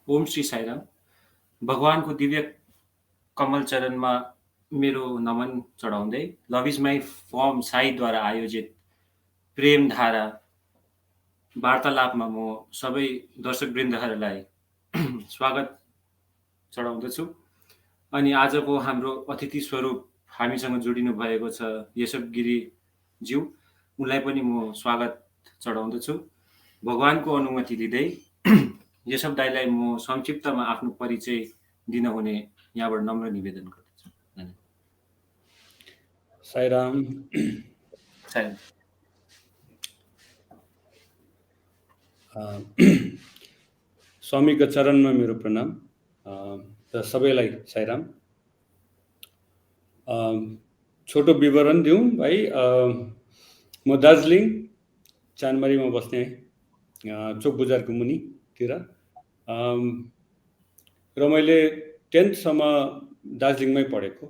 ओम श्री साईराम। भगवानको दिव्य कमल चरणमा मेरो नमन चढाउँदै लभ इज माई फर्म साईद्वारा आयोजित प्रेमधारा वार्तालापमा म सबै दर्शकवृन्दहरूलाई स्वागत चढाउँदछु। अनि आजको हाम्रो अतिथि स्वरूप हामीसँग जोडिनु भएको छ यसब गिरीज्यू, उनलाई पनि म स्वागत चढाउँदछु। भगवानको अनुमति लिँदै यसब दाईलाई म संक्षिप्तमा आफ्नो परिचय दिन हुने यहाँबाट नम्र निवेदन गर्दछु। साईराम। साईराम। स्वामीको चरणमा मेरो प्रणाम र सबैलाई साईराम। छोटो विवरण दिउँ भाइ। म दार्जिलिङ चानमारीमा बस्ने चोक बजारको मुनितिर र मैले 10th सम्म दार्जिलिङमै पढेको।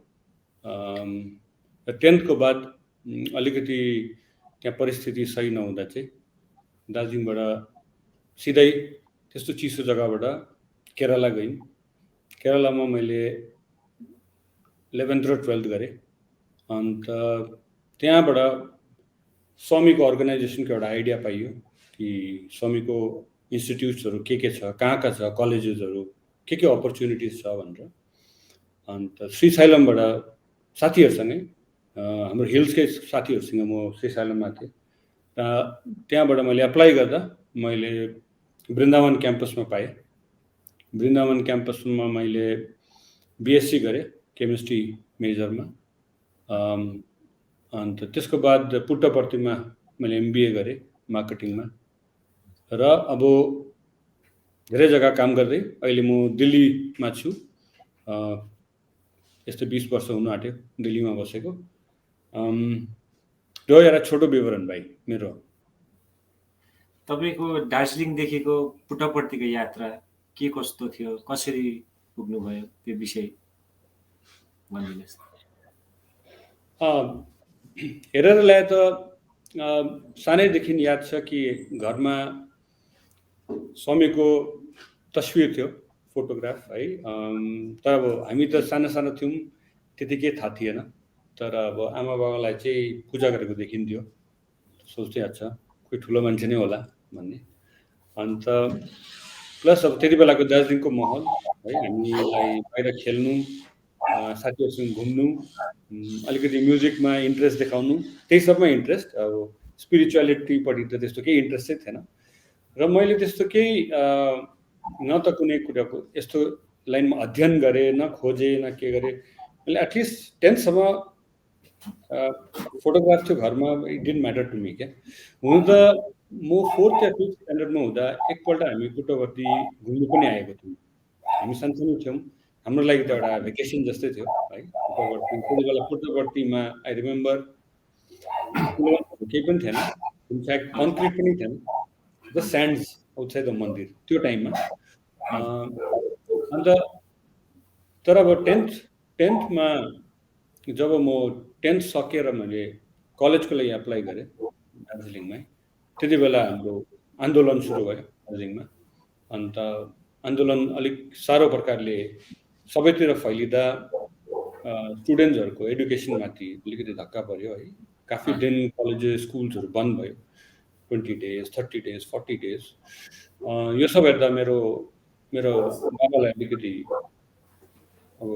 10th को बाद अलिकति त्यहाँ परिस्थिति सही नहुँदा चाहिँ दार्जिलिङबाट सिधै त्यस्तो चिसो जग्गाबाट केरला गएँ। केरलामा मैले 11th र 12th गरेँ। अन्त त्यहाँबाट स्वामीको अर्गनाइजेसनको एउटा आइडिया पाइयो कि स्वामीको इन्स्टिट्युट्सहरू के छ, कहाँ छ, कलेजेसहरू के अपर्च्युनिटिज छ भनेर। अन्त श्री साइलमबाट साथीहरूसँगै हाम्रो हिल्सकै साथीहरूसँग म श्री साइलममा थिएँ। त्यहाँबाट मैले एप्लाई गर्दा मैले वृन्दावन क्याम्पसमा पाएँ। वृन्दावन क्याम्पसमा मैले बिएससी गरेँ केमिस्ट्री मेजरमा। अन्त त्यसको बाद पुट्टपर्तीमा मैले एमबिए गरेँ मार्केटिङमा। र अब धेरै जग्गा काम गर्दै अहिले म दिल्लीमा छु। यस्तो 20 वर्ष हुनु आँट्यो दिल्लीमा बसेको। यो एउटा छोटो विवरण भाइ मेरो। तपाईको दार्जिलिङदेखिको पुट्टपर्तीको यात्रा के कस्तो थियो, कसरी पुग्नुभयो, त्यो विषय भनिदिनुहोस्। हेरेर ल्याए त सानैदेखि याद छ कि घरमा स्वामीको तस्विर थियो, फोटोग्राफ है। तर अब हामी त सानो थियौँ, त्यतिकै थाहा थिएन। तर अब आमा बाबालाई चाहिँ पूजा गरेको देखिन्थ्यो, सोच्दै अच्छा कोही ठुलो मान्छे नै होला भन्ने। अन्त प्लस अब त्यति बेलाको दार्जिलिङको माहौल है, हामीलाई बाहिर खेल्नु, साथीहरूसँग घुम्नु, अलिकति म्युजिकमा इन्ट्रेस्ट देखाउनु, त्यही सबमा इन्ट्रेस्ट। अब स्पिरिचुअलिटीपट्टि त त्यस्तो केही इन्ट्रेस्टै थिएन। र मैले त्यस्तो केही न त कुनै कुराको यस्तो लाइनमा अध्ययन गरेँ, न खोजेँ, न के गरेँ। मैले एटलिस्ट 10th सम्म फोटोग्राफ थियो घरमा, it didn't matter to me. क्या हुनु त म 4th या 5th स्ट्यान्डर्डमा हुँदा एकपल्ट हामी पुट्टपर्ती घुम्नु पनि आएको थियौँ। हामी सानसानो थियौँ, हाम्रो लागि त एउटा भेकेसन जस्तै थियो है पुट्टपर्ती। त्यति बेला पुट्टपर्तीमा आई रिमेम्बर केही पनि थिएन, इनफ्याक्ट कन्क्रिट पनि थिएन, द स्यान्ड्स आउटसाइड द मन्दिर त्यो टाइममा। अन्त तर अब 10thमा जब म 10th सकेर मैले कलेजको लागि एप्लाई गरेँ दार्जिलिङमै, त्यति बेला हाम्रो आन्दोलन सुरु भयो दार्जिलिङमा। अन्त आन्दोलन अलिक साह्रो प्रकारले सबैतिर फैलिँदा स्टुडेन्ट्सहरूको एडुकेसनमाथि अलिकति धक्का पर्यो है। काफी दिन कलेजेस स्कुल्सहरू बन्द भयो, 20 days, 30 days, 40 days। यो सब हेर्दा मेरो बाबालाई अलिकति अब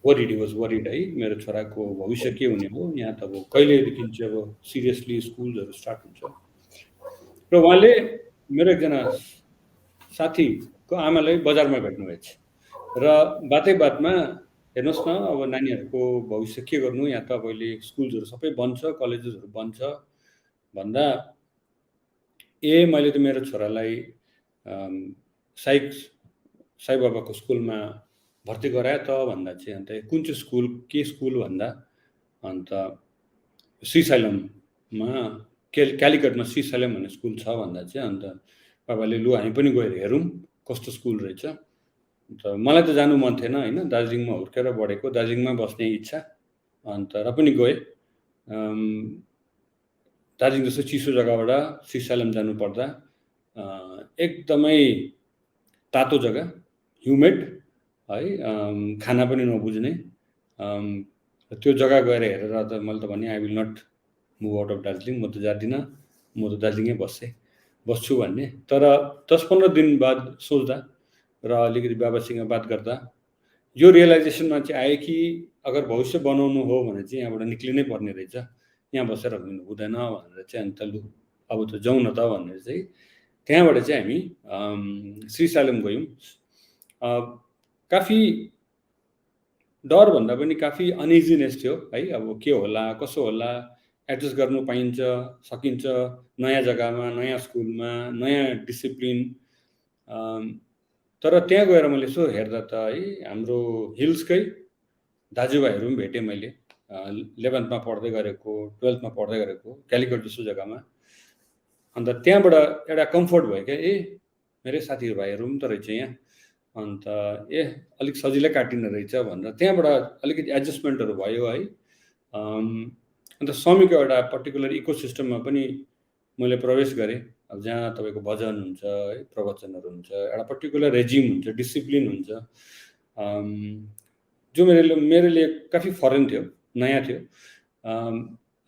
वरिड है, मेरो छोराको भविष्य के हुने हो, यहाँ त अब कहिलेदेखि चाहिँ अब सिरियसली स्कुल्सहरू स्टार्ट हुन्छ। र उहाँले मेरो एकजना साथीको आमालाई बजारमा भेट्नुभएछ र बातमा हेर्नुहोस् न, अब नानीहरूको भविष्य के गर्नु, यहाँ त अब अहिले स्कुल्सहरू सबै बन्द छ, कलेजेसहरू बन्द छ भन्दा मैले त मेरो छोरालाई साई बाबाको स्कुलमा भर्ती गराए त भन्दा चाहिँ अन्त कुन चाहिँ स्कुल, के स्कुल भन्दा अन्त श्री साइलममा क्यालिकटमा श्री साइलम भन्ने स्कुल छ भन्दा चाहिँ अन्त बाबाले लु हामी पनि गएर हेरौँ कस्तो स्कुल रहेछ। अन्त मलाई त जानु मन थिएन होइन, दार्जिलिङमा हुर्केर बढेको, दार्जिलिङमा बस्ने इच्छा। अन्त र पनि गएँ। दार्जिलिङ जस्तो चिसो जग्गाबाट श्री साइलम जानु पर्दा एकदमै तातो जग्गा, ह्युमिड है, खाना पनि नबुझ्ने, त्यो जग्गा गएर हेरेर त मैले त भने I will not move out of Darjeeling, म त जाँदिनँ, म त दार्जिलिङै बस्छु भन्ने। तर 10-15 दिन बाद सोच्दा र अलिकति बाबासँग बात गर्दा यो रियलाइजेसनमा चाहिँ आयो कि अगर भविष्य बनाउनु हो भने चाहिँ यहाँबाट निक्लिनै पर्ने रहेछ, यहाँ बसेर हुँदैन भनेर चाहिँ अन्त लु अब त जाउँ न त भनेर चाहिँ त्यहाँबाट चाहिँ हामी श्रीसालम गयौँ। काफी डर भन्दा पनि काफी अनइजिनेस थियो है, अब के होला कसो होला, एडजस्ट गर्नु पाइन्छ सकिन्छ नयाँ जग्गामा, नयाँ स्कुलमा, नयाँ डिसिप्लिन। तर त्यहाँ गएर मैले यसो हेर्दा त है हाम्रो हिल्सकै दाजुभाइहरू पनि भेटेँ मैले, 11th पढ्दै गरेको, 12th पढ्दै गरेको, क्यालिकट जस्तो जग्गामा। अन्त त्यहाँबाट एउटा कम्फर्ट भयो क्या, मेरै साथीभाइहरू पनि त रहेछ यहाँ, अन्त अलिक सजिलै काटिने रहेछ भनेर त्यहाँबाट अलिकति एडजस्टमेन्टहरू भयो है। अन्त स्वामीको एउटा पर्टिकुलर इकोसिस्टममा पनि मैले प्रवेश गरेँ, अब जहाँ तपाईँको भजन हुन्छ है, प्रवचनहरू हुन्छ, एउटा पर्टिकुलर रेजिम हुन्छ, डिसिप्लिन हुन्छ, जो मेरो लिए काफी फरेन थियो, नयाँ थियो।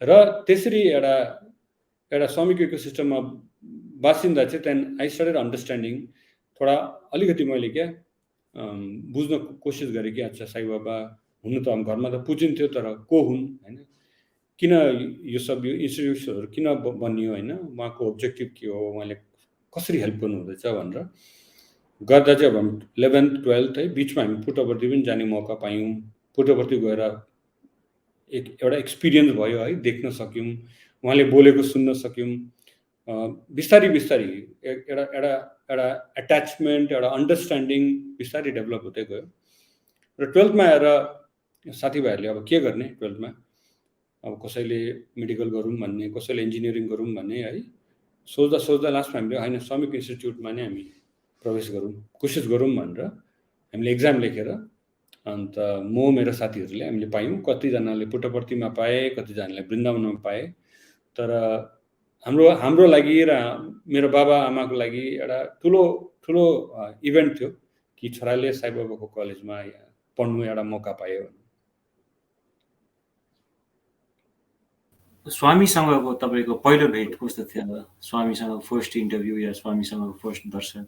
र त्यसरी एउटा स्वामीको इकोसिस्टममा बासिन्दा चाहिँ त्यहाँदेखि आई स्टार्टेड अन्डरस्ट्यान्डिङ, थोडा अलिकति मैले क्या बुझ्न कोसिस गरेँ कि अच्छा साई बाबा हुनु त घरमा त पुजिन्थ्यो तर को हुन् होइन, किन यो सब यो इन्स्टिट्युट्सहरू किन बनियो होइन, उहाँको अब्जेक्टिभ के हो, उहाँले कसरी हेल्प गर्नुहुँदैछ भनेर गर्दा चाहिँ अब 11th 12th है बिचमा हामी पुट्टपर्ती पनि जाने मौका पायौँ। पुट्टपर्ती गएर एउटा एक्सपिरियन्स भयो है, देख्न सक्यौँ, उहाँले बोलेको सुन्न सक्यौँ। बिस्तारी एउटा एट्याचमेन्ट, एउटा अन्डरस्ट्यान्डिङ बिस्तारै डेभलप हुँदै गयो। र 12th आएर साथीभाइहरूले अब के गर्ने 12th अब कसैले मेडिकल गरौँ भन्ने, कसैले इन्जिनियरिङ गरौँ भन्ने है, सोच्दा लास्टमा हामीले होइन स्वामीको इन्स्टिट्युटमा नै हामी प्रवेश गरौँ, कोसिस गरौँ भनेर हामीले एक्जाम लेखेर अन्त म मेरो साथीहरूले हामीले पायौँ। कतिजनाले पुट्टपर्तीमा पाए, कतिजनाले वृन्दावनमा पाए। तर हाम्रो लागि र मेरो बाबा आमाको लागि एउटा ठुलो इभेन्ट थियो कि छोराले साई बाबाको कलेजमा पढ्नु एउटा मौका पायो। स्वामीसँगको तपाईँको पहिलो भेट कस्तो थियो? स्वामीसँग फर्स्ट इन्टरभ्यू या स्वामीसँगको फर्स्ट दर्शन?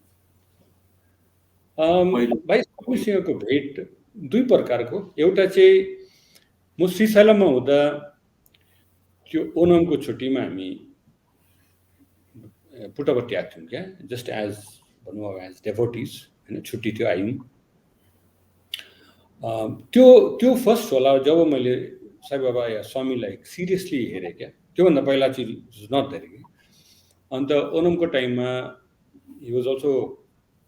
भाइ स्वामीसँगको भेट दुई प्रकारको। एउटा चाहिँ म श्रीशैलममा हुँदा त्यो ओनमको छुट्टीमा हामी पुट्टपर्ती आएको थियौँ क्या, जस्ट एज भनौँ अब एज डेभोटिज होइन, छुट्टी थियो आयौँ। त्यो फर्स्ट होला जब मैले साई बाबा या स्वामीलाई सिरियसली हेरेँ क्या, त्योभन्दा पहिला चाहिँ नट धेरै कि। अन्त ओनमको टाइममा he was also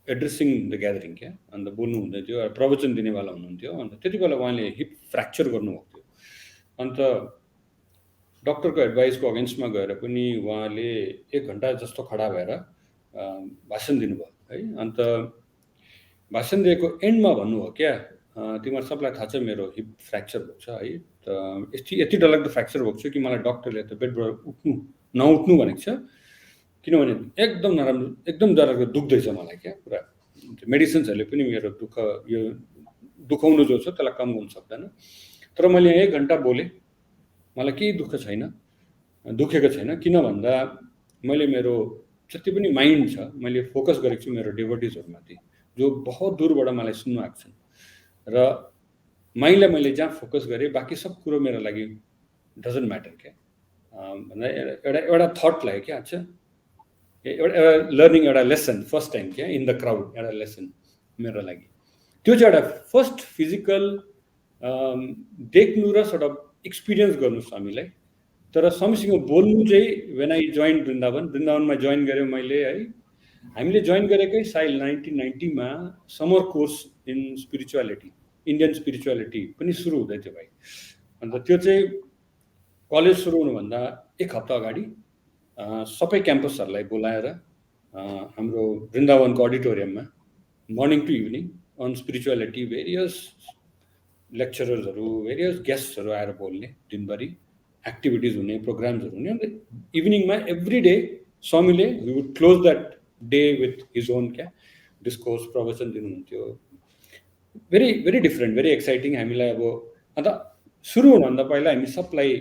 addressing the gathering क्या, अन्त बोल्नु हुँदै थियो, प्रवचन दिनेवाला हुनुहुन्थ्यो। अन्त त्यति बेला उहाँले हिप फ्र्याक्चर गर्नुभएको थियो। अन्त डक्टरको एडभाइसको अगेन्स्टमा गएर पनि उहाँले 1 घन्टा जस्तो खडा भएर भाषण दिनुभयो है। अन्त भाषण दिएको एन्डमा भन्नुभयो क्या, तिमीहरू सबलाई थाहा छ मेरो हिप फ्र्याक्चर भएको छ है, त यति डरलाग्दो फ्र्याक्चर भएको छ कि मलाई डक्टरले त बेडबाट नउठ्नु भनेको छ, किनभने एकदम नराम्रो, एकदम डरलाग्दो दुख्दैछ मलाई क्या पुरा। मेडिसिन्सहरूले पनि मेरो यो दुखाउनु जो छ त्यसलाई कम गर्नु सक्दैन। तर मैले 1 घन्टा बोलेँ, मलाई केही दुखेको छैन। किन भन्दा मैले मेरो जति पनि माइन्ड छ मैले फोकस गरेको छु मेरो डेभोटिजहरूमाथि, जो बहुत दूरबाट मलाई सुन्नु आएको छन्। र माइन्डलाई मैले जहाँ फोकस गरेँ बाँकी सब कुरो मेरो लागि डजन्ट म्याटर क्या। भन्दा एउटा थट लाग्यो क्या, अच्छा एउटा लर्निङ, एउटा लेसन फर्स्ट टाइम क्या इन द क्राउड, एउटा लेसन मेरो लागि। त्यो चाहिँ एउटा फर्स्ट फिजिकल देख्नु र सort of एक्सपिरियन्स गर्नु स्वामीलाई। तर स्वामीसँग बोल्नु चाहिँ वेन आई जोइन वृन्दावनमा जोइन गरेँ मैले है। हामीले जोइन गरेकै साल 1990 summer course in spirituality, Indian spirituality पनि सुरु हुँदै थियो भाइ। अन्त त्यो चाहिँ कलेज सुरु हुनुभन्दा 1 हप्ता अगाडि सबै क्याम्पसहरूलाई बोलाएर हाम्रो वृन्दावनको अडिटोरियममा morning to evening on spirituality various लेक्चरर्सहरू, भेरियस गेस्टहरू आएर बोल्ने, दिनभरि एक्टिभिटिज हुने, प्रोग्राम्सहरू हुने। अन्त इभिनिङमा एभ्री डे स्वामीले we would close that day with his own क्या डिस्कोर्स प्रवचन दिनुहुन्थ्यो। Very very different, very exciting. हामीलाई अब अन्त सुरु हुनुभन्दा पहिला हामी सबलाई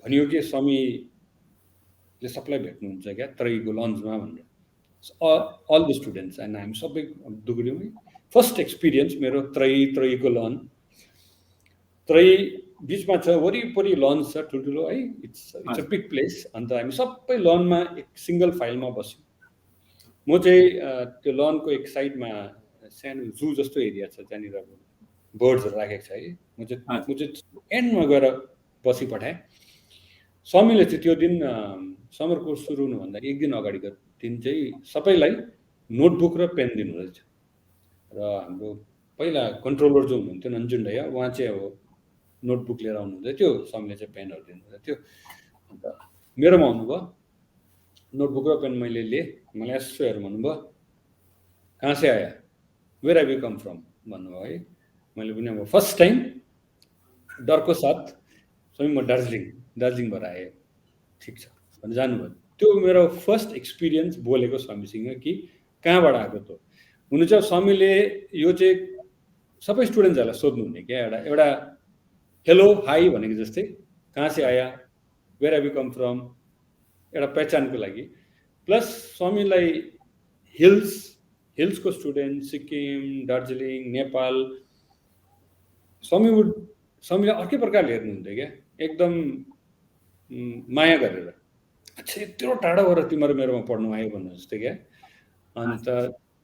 भनियो कि स्वामीले सबलाई भेट्नुहुन्छ क्या त्रयीको लन्चमा भनेर, अल द स्टुडेन्ट्स। एन्ड हामी सबै दुगुर्यौँ है। फर्स्ट एक्सपिरियन्स मेरो त्रयीको लन्च। त्रयी बिचमा छ, वरिपरि लन्च छ ठुल्ठुलो है, इट्स अ बिग प्लेस। अन्त हामी सबै लनमा एक सिङ्गल फाइलमा बस्यौँ। म चाहिँ त्यो लनको एक साइडमा सानो जू जस्तो एरिया छ, त्यहाँनिर बर्ड्सहरू राखेको छ है। म चाहिँ एन्डमा गएर बसिपठाएँ। स्वामीले चाहिँ त्यो दिन समर कोर्स सुरु हुनुभन्दा एक दिन अगाडिको दिन चाहिँ सबैलाई नोटबुक र पेन दिनुहुँदैछ। र हाम्रो पहिला कन्ट्रोलर जो हुनुहुन्थ्यो नन्जुन्डैया, उहाँ चाहिँ अब नोटबुक लिएर आउनुहुँदै थियो, स्वामीले चाहिँ पेनहरू दिनुहुँदै थियो। अन्त मेरोमा आउनुभयो, नोटबुक र पेन मैले लिएँ। मलाई यसो हेरेर भन्नुभयो, कहाँ से आया, where have you come from भन्नुभयो है। मैले पनि अब फर्स्ट टाइम डरको साथ, स्वामी म दार्जिलिङबाट आएँ, ठिक छ भनेर जानुभयो। त्यो मेरो फर्स्ट एक्सपिरियन्स बोलेको स्वामीसँग कि कहाँबाट आएको त। हुनु चाहिँ स्वामीले यो चाहिँ सबै स्टुडेन्ट्सहरूलाई सोध्नुहुने क्या, एउटा हेलो हाई भनेको जस्तै, कहाँ से आया, where have you come from, एउटा पहिचानको लागि। प्लस स्वामीलाई हिल्सको स्टुडेन्ट, सिक्किम, दार्जिलिङ, नेपाल, स्वामीले अर्कै प्रकारले हेर्नुहुन्थ्यो क्या, एकदम माया गरेर। अच्छा यत्रो टाढा भएर तिमीहरू मेरोमा पढ्नु आयो भन्नु जस्तै क्या। अन्त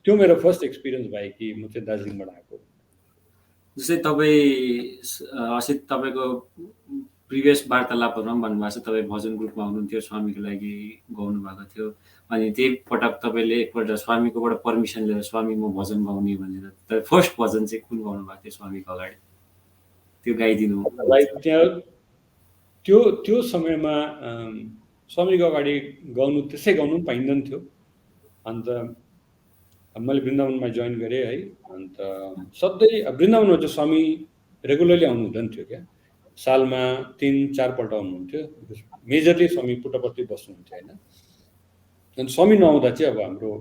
त्यो मेरो फर्स्ट एक्सपिरियन्स भयो कि म चाहिँ दार्जिलिङबाट आएको। जस्तै तपाईँ असित तपाईँको प्रिभियस वार्तालापहरूमा पनि भन्नुभएको छ तपाईँ भजन ग्रुपमा हुनुहुन्थ्यो, स्वामीको लागि गाउनु भएको थियो। अनि त्यही पटक तपाईँले एकपल्ट स्वामीकोबाट पर्मिसन लिएर स्वामी म भजन गाउने भनेर तपाईँ फर्स्ट भजन चाहिँ कुन गाउनु भएको थियो स्वामीको अगाडि, त्यो गाइदिनु? त्यहाँ त्यो समयमा स्वामीको अगाडि गाउनु त्यसै गाउनु पनि पाइँदैन थियो। अन्त मैले वृन्दावनमा जोइन गरेँ है। अन्त सधैँ वृन्दावनमा चाहिँ स्वामी रेगुलरली आउनु हुँदैन थियो क्या, सालमा 3-4 पल्ट आउनुहुन्थ्यो। मेजरली स्वामी पुट्टपर्ती बस्नुहुन्थ्यो होइन। अनि स्वामी नआउँदा चाहिँ अब हाम्रो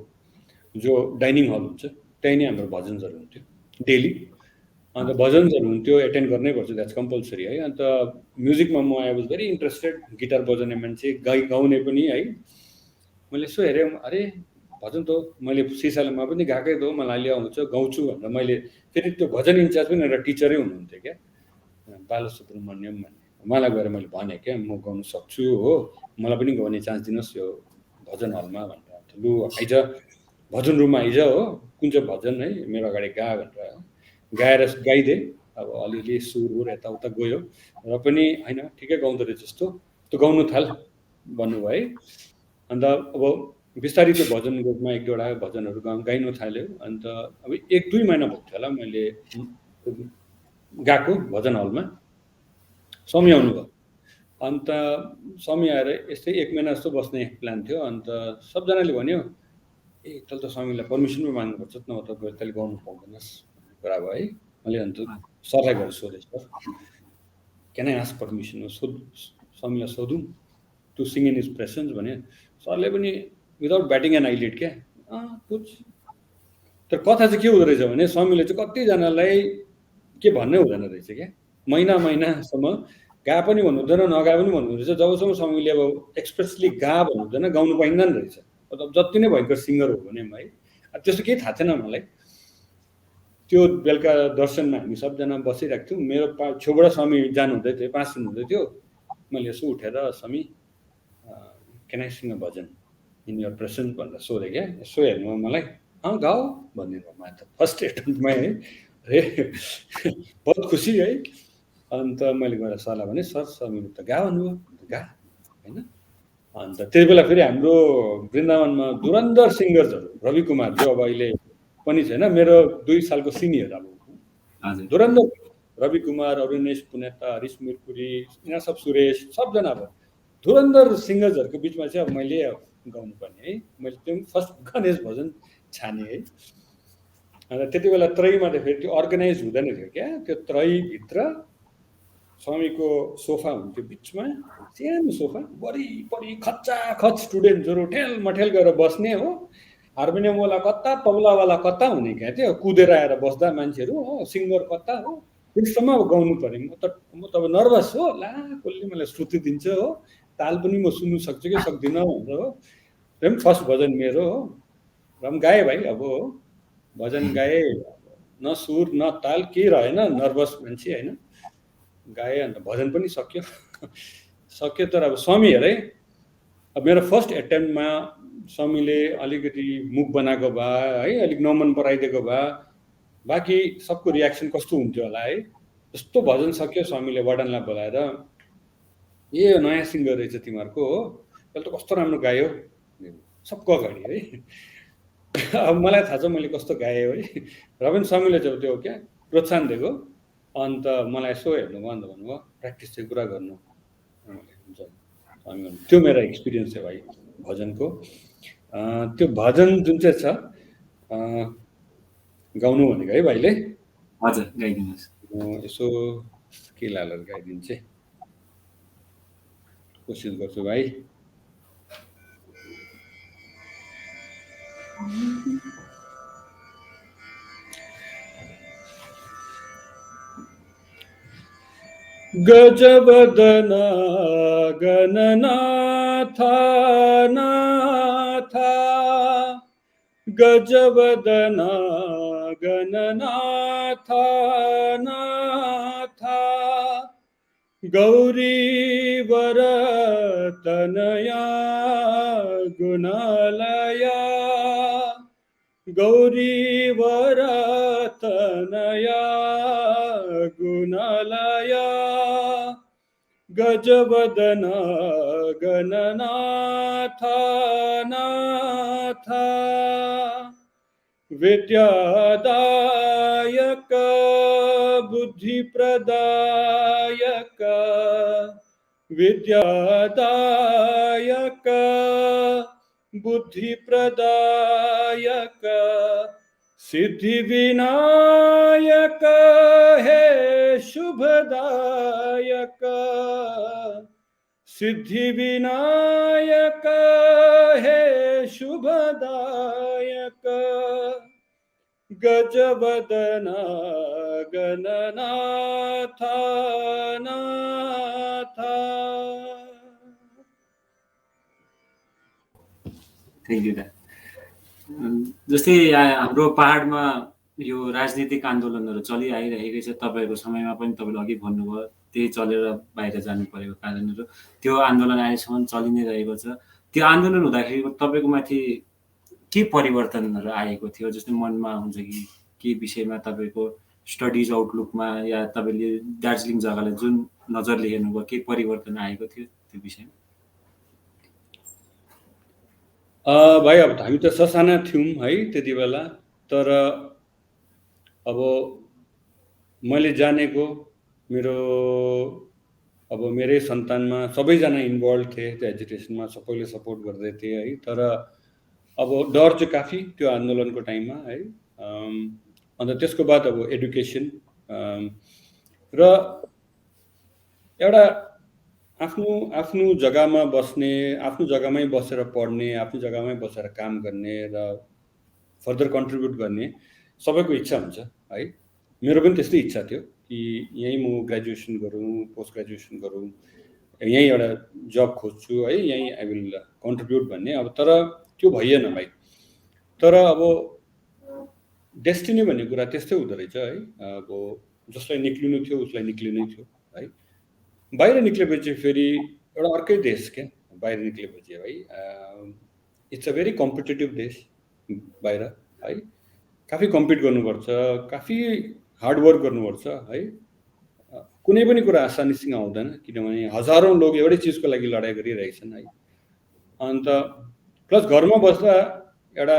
जो डाइनिङ हल हुन्छ त्यही नै हाम्रो भजन्सहरू हुन्थ्यो डेली। अन्त भजन्सहरू हुन्थ्यो, एटेन्ड गर्नै पर्छ, द्याट्स कम्पलसरी है। अन्त म्युजिकमा म I was very interested, guitar बजाउने मान्छे, गाउने पनि है। मैले यसो हेरेँ, अरे भजन त मैले सिसालेमा पनि गाएकै त हो, मलाई अहिले आउँछ गाउँछु भनेर। मैले फेरि त्यो भजन इन्चार्ज पनि एउटा टिचरै हुनुहुन्थ्यो क्या, बालसुब्रमण्यम भन्ने, उहाँलाई गएर मैले भनेँ क्या म गाउनु सक्छु हो, मलाई पनि गाउने चान्स दिनुहोस् यो भजन हलमा भनेर। लु आइज भजन रुममा आइज हो, कुन चाहिँ भजन है मेरो अगाडि गा भनेर गाएर गाइदिएँ। अब अलिअलि सुर यताउता गयो र पनि होइन ठिकै गाउँदो रहेछ जस्तो, त्यो गाउनु थाल भन्नुभयो है। अन्त अब बिस्तारै त्यो भजन ग्रुपमा 1-2वटा भजनहरू गाइनु थाल्यो। अन्त अब 1-2 महिना भएको थियो होला मैले गएको भजन हलमा। स्वामी आउनुभयो। अन्त स्वामी आएर यस्तै 1 महिना जस्तो बस्ने प्लान थियो। अन्त सबजनाले भन्यो ए तैँले त स्वामीलाई पर्मिसन पनि माग्नुपर्छ, नभए त गएर तैँले गाउनु पाउँदैनस् कुरा भयो है। मैले अन्त सरलाई गएर सोधेँ, sir can I ask permission, स्वामीलाई सोधौँ to sing in his presence भने। सरले पनि विदाउट ब्याटिङ एन आइलिड क्या, पुछ। तर कथा चाहिँ के हुँदो रहेछ भने स्वामीले चाहिँ कतिजनालाई के भन्नै हुँदैन रहेछ क्या, महिनासम्म गा पनि भन्नु हुँदैन, नगा पनि भन्नु रहेछ। जबसम्म स्वामीले अब एक्सप्रेसली गा भन्नु हुँदैन, गाउनु पाइँदैन रहेछ। अब जति नै भयङ्कर सिङ्गर हो भने है, त्यस्तो केही थाहा थिएन मलाई। त्यो बेलुका दर्शनमा हामी सबजना बसिरहेको थियौँ, मेरो छेउबाट स्वामी जानुहुँदै थियो, 5 हुनुहुँदै थियो। मैले यसो उठेर स्वामी can I sing a bhajan in your presence भनेर सोधेँ क्या। यसो हेर्नु मलाई, गाओ भनिदिनु भयो त फर्स्ट एटेम्पमै है। अरे बहुत खुसी है। अन्त मैले गएर सरलाई भने, सर स्वामीले त गा भन्नुभयो, गा होइन। अन्त त्यति बेला फेरि हाम्रो वृन्दावनमा धुरन्धर सिङ्गर्सहरू, रवि कुमार जो अब अहिले पनि छैन, मेरो 2 सालको सिनियर, अब धुरन्धर रवि कुमार, अरुणेश पुनेता, हरिश मिरपुरी, यिनीहरू सब, सुरेश, सबजना अब धुरन्धर सिङ्गर्सहरूको बिचमा चाहिँ अब मैले गाउनु पर्ने है। मैले त्यो फर्स्ट गणेश भजन छाने है। अन्त त्यति बेला त्रयीमा त फेरि त्यो अर्गनाइज हुँदैन थियो क्या। त्यो त्रयीभित्र स्वामीको सोफा हुन्थ्यो बिचमा, सानो सोफा, वरिपरि खच्चाखच स्टुडेन्ट्सहरू ठेल मठेल गरेर बस्ने हो। हार्मोनियमवाला कता, तबलावाला कता हुने क्या त्यो कुदेर आएर बस्दा मान्छेहरू हो, सिङ्गर कता हो, त्यस्तोमा अब गाउनु पर्यो। म त अब नर्भस हो, ला कसले मलाई श्रुति दिन्छ हो, ताल पनि म सुन्नु सक्छु कि सक्दिनँ भनेर हो। त्यो पनि फर्स्ट भजन मेरो हो, र पनि गाएँ भाइ। अब हो भजन गाएँ, न सुर न ताल केही रहेन, नर्भस मान्छे होइन, गाएँ अन्त भजन पनि सक्यो सक्यो। तर अब स्वामी हेरे, अब मेरो फर्स्ट एटेम्पमा स्वामीले अलिकति मुख बनाएको भए है, अलिक नमन पराइदिएको भए बाँकी सबको रियाक्सन कस्तो हुन्थ्यो होला है। जस्तो भजन सक्यो स्वामीले वडनलाई बोलाएर, ए नयाँ सिङ्गर रहेछ तिमीहरूको हो, त्यसले त कस्तो राम्रो गायो सबको अगाडि है। अब मलाई थाहा छ मैले कस्तो गाएँ है, र पनि स्वामीले चाहिँ त्यो क्या प्रोत्साहन दिएको। अन्त मलाई यसो हेर्नुभयो, अन्त भन्नुभयो प्र्याक्टिस चाहिँ पुरा गर्नु। हुन्छ स्वामी भन्नु, त्यो मेरो एक्सपिरियन्स थियो भाइ भजनको। त्यो भजन जुन चाहिँ छ गाउनु भनेको है भाइले? हजुर, गाइदिनुहोस्। म यसो स्केल हालेर गाइदिन्छु, कोसिस गर्छु भाइ। गजवदन गणनाथ नाथ, गजवदन गणनाथ नाथ, गौरीवर तनया गुणालया, गौरीवर तनया गुणालया, गजवदन गणनाथ नाथ, विद्यादायक बुद्धिप्रदायक, विद्यादायक बुद्धिप्रदायक, सिद्धिविनायक हे शुभदायक, सिद्धिविनायक हे शुभदायक, गजवदन गणनाथ नाथ। थ्याङ्क यू दा। जस्तै हाम्रो पहाडमा यो राजनीतिक आन्दोलनहरू चलिआइरहेकै छ, तपाईँको समयमा पनि तपाईँले अघि भन्नुभयो त्यही चलेर बाहिर जानु परेको कारणहरू, त्यो आन्दोलन अहिलेसम्म चलि नै रहेको छ। त्यो आन्दोलन हुँदाखेरि तपाईँको माथि के परिवर्तनहरू आएको थियो? जस्तै मनमा हुन्छ कि के विषयमा तपाईँको स्टडिज आउटलुकमा या तपाईँले दार्जिलिङ जग्गालाई जुन नजरले हेर्नुभयो के परिवर्तन आएको थियो त्यो विषयमा? भाइ अब हामी त ससाना थियौँ है त्यति बेला, तर अब मैले जानेको मेरो अब मेरै सन्तानमा सबैजना इन्भल्भ थिए त्यो एजुकेसनमा, सबैले सपोर्ट गर्दै थिए है। तर अब डर चाहिँ काफी त्यो आन्दोलनको टाइममा है। अन्त त्यसको बाद अब एडुकेसन र एउटा आफ्नो जग्गामा बस्ने, आफ्नो जग्गामै बसेर पढ्ने, आफ्नो जग्गामै बसेर काम गर्ने र फर्दर कन्ट्रिब्युट गर्ने सबैको इच्छा हुन्छ है। मेरो पनि त्यस्तै इच्छा थियो कि यहीँ म ग्रेजुएसन गरौँ, पोस्ट ग्रेजुएसन गरौँ, यहीँ एउटा जब खोज्छु है, यहीँ आई विल कन्ट्रिब्युट भन्ने। अब तर त्यो भइएन भाइ। तर अब डेस्टिनी भन्ने कुरा त्यस्तै हुँदो रहेछ है। अब जसलाई निक्लिनु थियो उसलाई निक्लिनै थियो है। बाहिर निक्लेपछि फेरि एउटा अर्कै देश क्या, बाहिर निक्लेपछि है। इट्स अ भेरी कम्पिटेटिभ देश बाहिर है। काफी कम्पिट गर्नुपर्छ, काफी हार्डवर्क गर्नुपर्छ है। कुनै पनि कुरा आसानीसँग आउँदैन, किनभने हजारौँ लोग एउटै चिजको लागि लडाइँ गरिरहेछन् है। अन्त प्लस घरमा बस्दा एउटा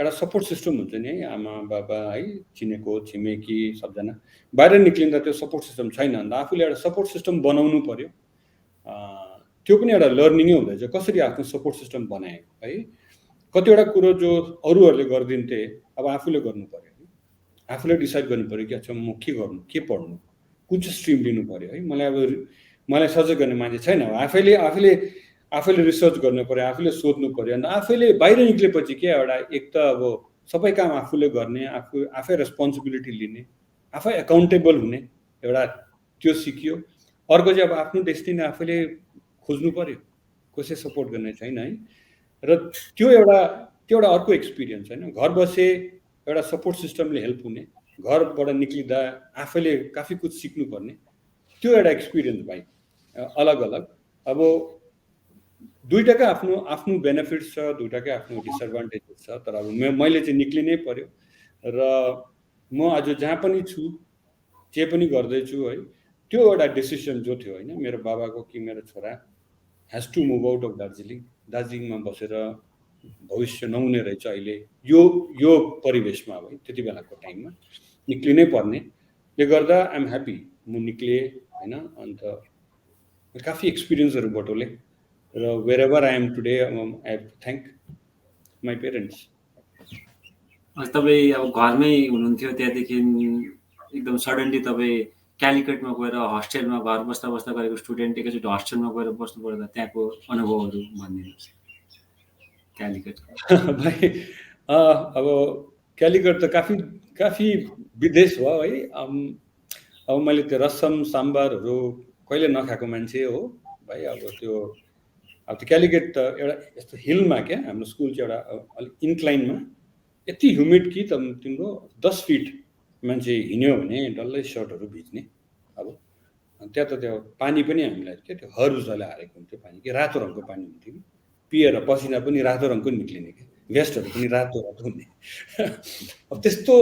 सपोर्ट सिस्टम हुन्छ नि है, आमा बाबा है, चिनेको छिमेकी सबजना। बाहिर निक्लिँदा त्यो सपोर्ट सिस्टम छैन, अन्त आफूले एउटा सपोर्ट सिस्टम बनाउनु पर्यो। त्यो पनि एउटा लर्निङै हुँदैछ, कसरी आफ्नो सपोर्ट सिस्टम बनाए है। कतिवटा कुरो जो अरूहरूले गरिदिन्थे अब आफूले गर्नु पर्यो है। आफूले डिसाइड गर्नु पर्यो कि अच्छा म के गर्नु, के पढ्नु, कुन चाहिँ स्ट्रिम लिनु पर्यो है। मलाई सजेस्ट गर्ने मान्छे छैन। आफैले आफैले रिसर्च गर्नु पर्यो, आफैले सोध्नु पर्यो। अनि आफैले बाहिर निक्लेपछि के एउटा एक त अब सबै काम आफूले गर्ने, आफै रेस्पोन्सिबिलिटी लिने, आफै एकाउन्टेबल हुने एउटा त्यो सिकियो। अर्को चाहिँ अब आफ्नो डेस्टिनी आफैले खोज्नु पर्यो, कसै सपोर्ट गर्ने छैन है। र त्यो एउटा अर्को एक्सपिरियन्स होइन, घर बसे एउटा सपोर्ट सिस्टमले हेल्प हुने, घरबाट निक्लिँदा आफैले काफी कुछ सिक्नुपर्ने, त्यो एउटा एक्सपिरियन्स भाइ अलग अलग। अब दुईटाकै आफ्नो आफ्नो बेनिफिट्स छ, दुईटाकै आफ्नो डिसएडभान्टेजेस छ। तर अब मैले चाहिँ निक्लिनै पर्यो र म आज जहाँ पनि छु, जे पनि गर्दैछु है, त्यो एउटा डिसिसन जो थियो होइन मेरो बाबाको कि मेरो छोरा has to move out of दार्जिलिङमा बसेर भविष्य नहुने रहेछ अहिले यो परिवेशमा। अब त्यति बेलाको टाइममा निक्लिनै पर्नेले गर्दा आइएम ह्याप्पी म निक्लिएँ होइन। अन्त काफी एक्सपिरियन्सहरू बटुले र wherever I am today I thank my parents. तपाईँ अब घरमै हुनुहुन्थ्यो, त्यहाँदेखि एकदम सडनली तपाईँ क्यालिकटमा गएर हस्टेलमा घर बस्दा बस्दा गरेको स्टुडेन्ट एकैचोटि हस्टेलमा गएर बस्नु पर्दा त्यहाँको अनुभवहरू भनिदिनुहोस् क्यालिकटको। भाइ अब क्यालिकट त काफी विदेश भयो है। अब मैले त्यो रसम साम्बारहरू कहिले नखाएको मान्छे हो भाइ। अब त्यो क्यालिकट त एउटा यस्तो हिलमा क्या, हाम्रो स्कुल चाहिँ एउटा अलिक इन्क्लाइनमा, यति ह्युमिड कि तिम्रो 10 फिट मान्छे हिँड्यो भने डल्लै सर्टहरू भिज्ने। अब त्यहाँ त त्यो पानी पनि हामीलाई क्या त्यो हरुजले हालेको हुन्थ्यो पानी, कि रातो रङको पानी हुन्थ्यो कि पिएर पसिना पनि रातो रङको निक्लिने क्या, भेस्टहरू पनि रातो हुने। अब त्यस्तो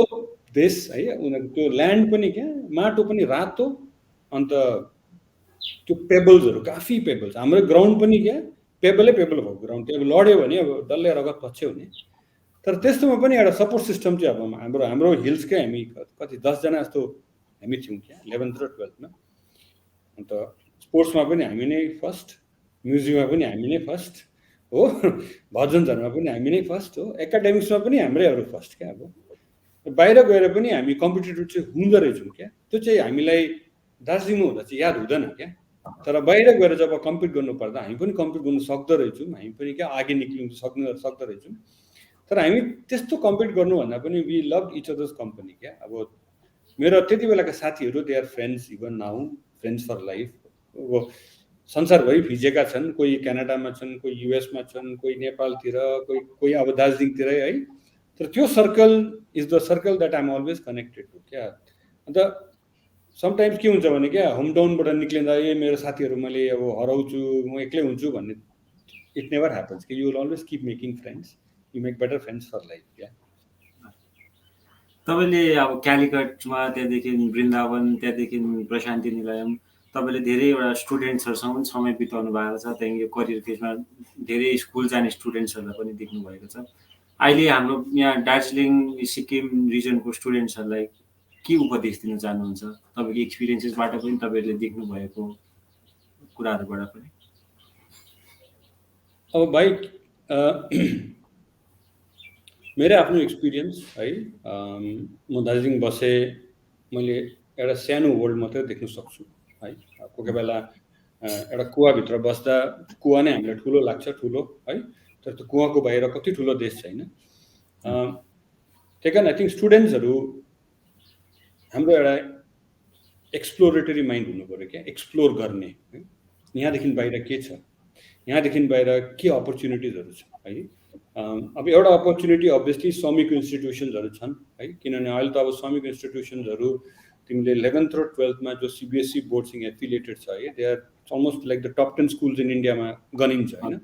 देश है उनीहरूको, त्यो ल्यान्ड पनि क्या माटो पनि रातो, अन्त त्यो पेबल्सहरू काफी पेबल्स। हाम्रो ग्राउन्ड पनि क्या पेबलै पेबल भएको ग्राउन्ड, त्यो लड्यो भने अब डल्लै रगत पच्यो हुने। तर त्यस्तोमा पनि एउटा सपोर्ट सिस्टम चाहिँ अब हाम्रो हिल्सकै हामी कति 10 जना जस्तो हामी थियौँ क्या 11th र 12th मा। अन्त स्पोर्ट्समा पनि हामी नै फर्स्ट, म्युजिकमा पनि हामी नै फर्स्ट हो, भजनहरूमा पनि हामी नै फर्स्ट हो, एकाडेमिक्समा पनि हाम्रैहरू फर्स्ट क्या। अब बाहिर गएर पनि हामी कम्पिटिटिभ चाहिँ हुँदो रहेछौँ क्या। त्यो चाहिँ हामीलाई दार्जिलिङमा हुँदा चाहिँ याद हुँदैन क्या। तर बाहिर गएर जब कम्पिट गर्नु पर्दा हामी पनि कम्पिट गर्नु सक्दो रहेछौँ, हामी पनि क्या अघि निक्लिनु सक्दो रहेछौँ। तर हामी त्यस्तो कम्पिट गर्नुभन्दा पनि we love each others company क्या। अब मेरो त्यति बेलाका साथीहरू they are friends even now, friends for life. अब संसारभरि फिजेका छन्, कोही क्यानाडामा छन्, कोही युएसमा छन्, कोही नेपालतिर, कोही अब दार्जिलिङतिरै है। तर त्यो circle is the circle that I'm always connected to क्या। अन्त समटाइम्स के हुन्छ भने क्या होम टाउनबाट निक्लिँदा मेरो साथीहरू मैले अब हराउँछु, म एक्लै हुन्छु भन्ने इट नेभर ह्यापन्स कि you will always keep making friends, you make better friends for life क्या। तपाईँले अब क्यालिकटमा, त्यहाँदेखि वृन्दावन, त्यहाँदेखि प्रशान्ति निलयम, तपाईँले धेरैवटा स्टुडेन्ट्सहरूसँग पनि समय बिताउनु भएको छ। त्यहाँदेखि यो करियर फेजमा धेरै स्कुल जाने स्टुडेन्ट्सहरूलाई पनि देख्नु भएको छ। अहिले हाम्रो यहाँ दार्जिलिङ सिक्किम रिजनको स्टुडेन्ट्सहरूलाई के उपदेश दिन चाहनुहुन्छ तपाईँको एक्सपिरियन्सेसबाट पनि, तपाईँहरूले देख्नु भएको कुराहरूबाट पनि? अब भाइ मेरो आफ्नो एक्सपिरियन्स है, म दार्जिलिङ बसेँ, मैले एउटा सानो वर्ल्ड मात्रै देख्न सक्छु है। कोही बेला एउटा कुवाभित्र बस्दा कुवा नै हामीलाई ठुलो लाग्छ, ठुलो है, तर त्यो कुवाको बाहिर कति ठुलो देश छैन। त्यही कारण आई थिङ्क स्टुडेन्ट्सहरू हाम्रो एउटा एक्सप्लोरेटरी माइन्ड हुनु पऱ्यो क्या, एक्सप्लोर गर्ने है। यहाँदेखि बाहिर के छ, यहाँदेखि बाहिर के अपर्च्युनिटिजहरू छ है। अब एउटा अपर्च्युनिटी अभियसली स्वामीको इन्स्टिट्युसन्सहरू छन् है, किनभने अहिले त अब स्वामीको इन्स्टिट्युसन्सहरू तिमीले 11th र 12th मा जो CBSE बोर्डसँग एफिलिएटेड छ है, they are almost like the top 10 schools in इन्डियामा गनिन्छ होइन,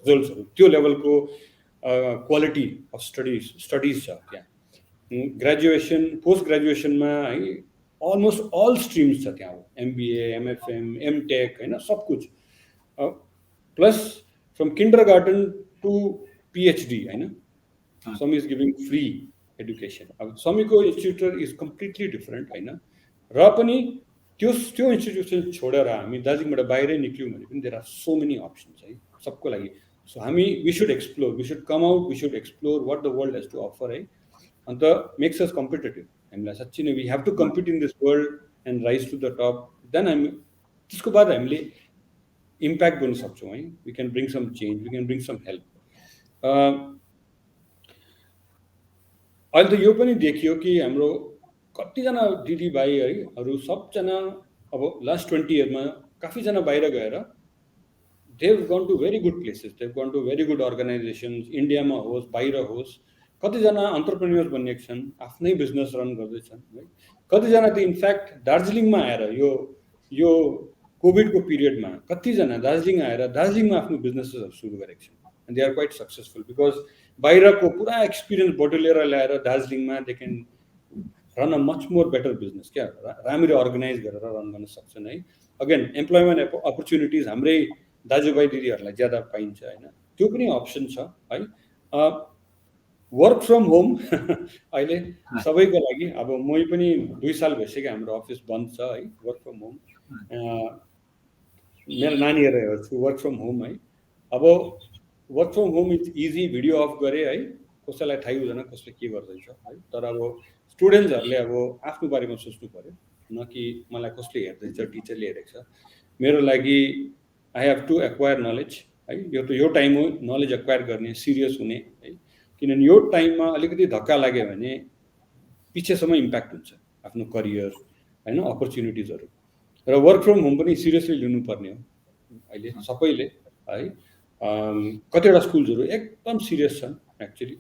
रिजल्ट्सहरू त्यो लेभलको क्वालिटी अफ स्टडिज छ त्यहाँ। ग्रेजुएसन पोस्ट ग्रेजुएसनमा है अलमोस्ट अल स्ट्रिम्स छ त्यहाँ, MBA, MFM, MTech होइन, सब कुछ। Plus from kindergarten to PhD होइन, Swami is giving free education। अब स्वामीको इन्स्टिट्युट इज कम्प्लिटली डिफरेन्ट होइन। र पनि त्यो इन्स्टिट्युसन छोडेर हामी दार्जिलिङबाट बाहिरै निक्ल्यौँ भने पनि there are so many options है सबको लागि। सो हामी we should explore, we should come out, we should explore what the world has to offer है। अन्त मेक्स अस कम्पिटेटिभ। हामीलाई साँच्चै नै we have to compete in this world and rise to the top. Then हामी त्यसको बाद हामीले impact गर्न सक्छौँ है, we can bring some change, we can bring some help. अहिले त यो पनि देखियो कि हाम्रो कतिजना दिदीभाइ है अरू सबजना अब लास्ट 20 इयरमा काफीजना बाहिर गएर they've gone to very good places, they've gone to very good organizations, इन्डियामा होस् बाहिर होस्, कतिजना अन्टरप्रेन्योर्स बनिएका छन्, आफ्नै बिजनेस रन गर्दैछन् है। कतिजना त इनफ्याक्ट दार्जिलिङमा आएर यो कोभिडको पिरियडमा कतिजना दार्जिलिङ आएर दार्जिलिङमा आफ्नो बिजनेसेसहरू सुरु गरेका छन्, and they are quite successful because बाहिरको पुरा एक्सपिरियन्स बटुलेर ल्याएर दार्जिलिङमा they can run a much more better business, क्या राम्ररी अर्गनाइज गरेर रन गर्न सक्छन् है। अगेन इम्प्लोइमेन्ट अपर्च्युनिटिज हाम्रै दाजुभाइ दिदीहरूलाई ज्यादा पाइन्छ होइन, त्यो पनि अप्सन छ है। वर्क फ्रम होम अहिले सबैको लागि, अब मै पनि 2 साल भइसक्यो हाम्रो अफिस बन्द छ है, वर्क फ्रम होम। मेरो नानीहरू हेर्छु वर्क फ्रम होम है। अब work from home is easy, video of गरे है, कसैलाई थाहै हुँदैन कसले के गर्दैछ है। तर अब स्टुडेन्ट्सहरूले अब आफ्नो बारेमा सोच्नु पर्यो, न कि मलाई कसले हेर्दैछ, टिचरले हेरेको छ। मेरो लागि I have to acquire knowledge है, यो टाइम हो नलेज एक्वायर गर्ने, सिरियस हुने है। किनभने यो टाइममा अलिकति धक्का लाग्यो भने पछिसम्म इम्प्याक्ट हुन्छ आफ्नो करियर होइन, अपर्च्युनिटिजहरू। र वर्क फ्रम होम पनि सिरियसली लिनुपर्ने हो अहिले सबैले है। कतिवटा स्कुल्सहरू एकदम सिरियस छन् एक्चुअली,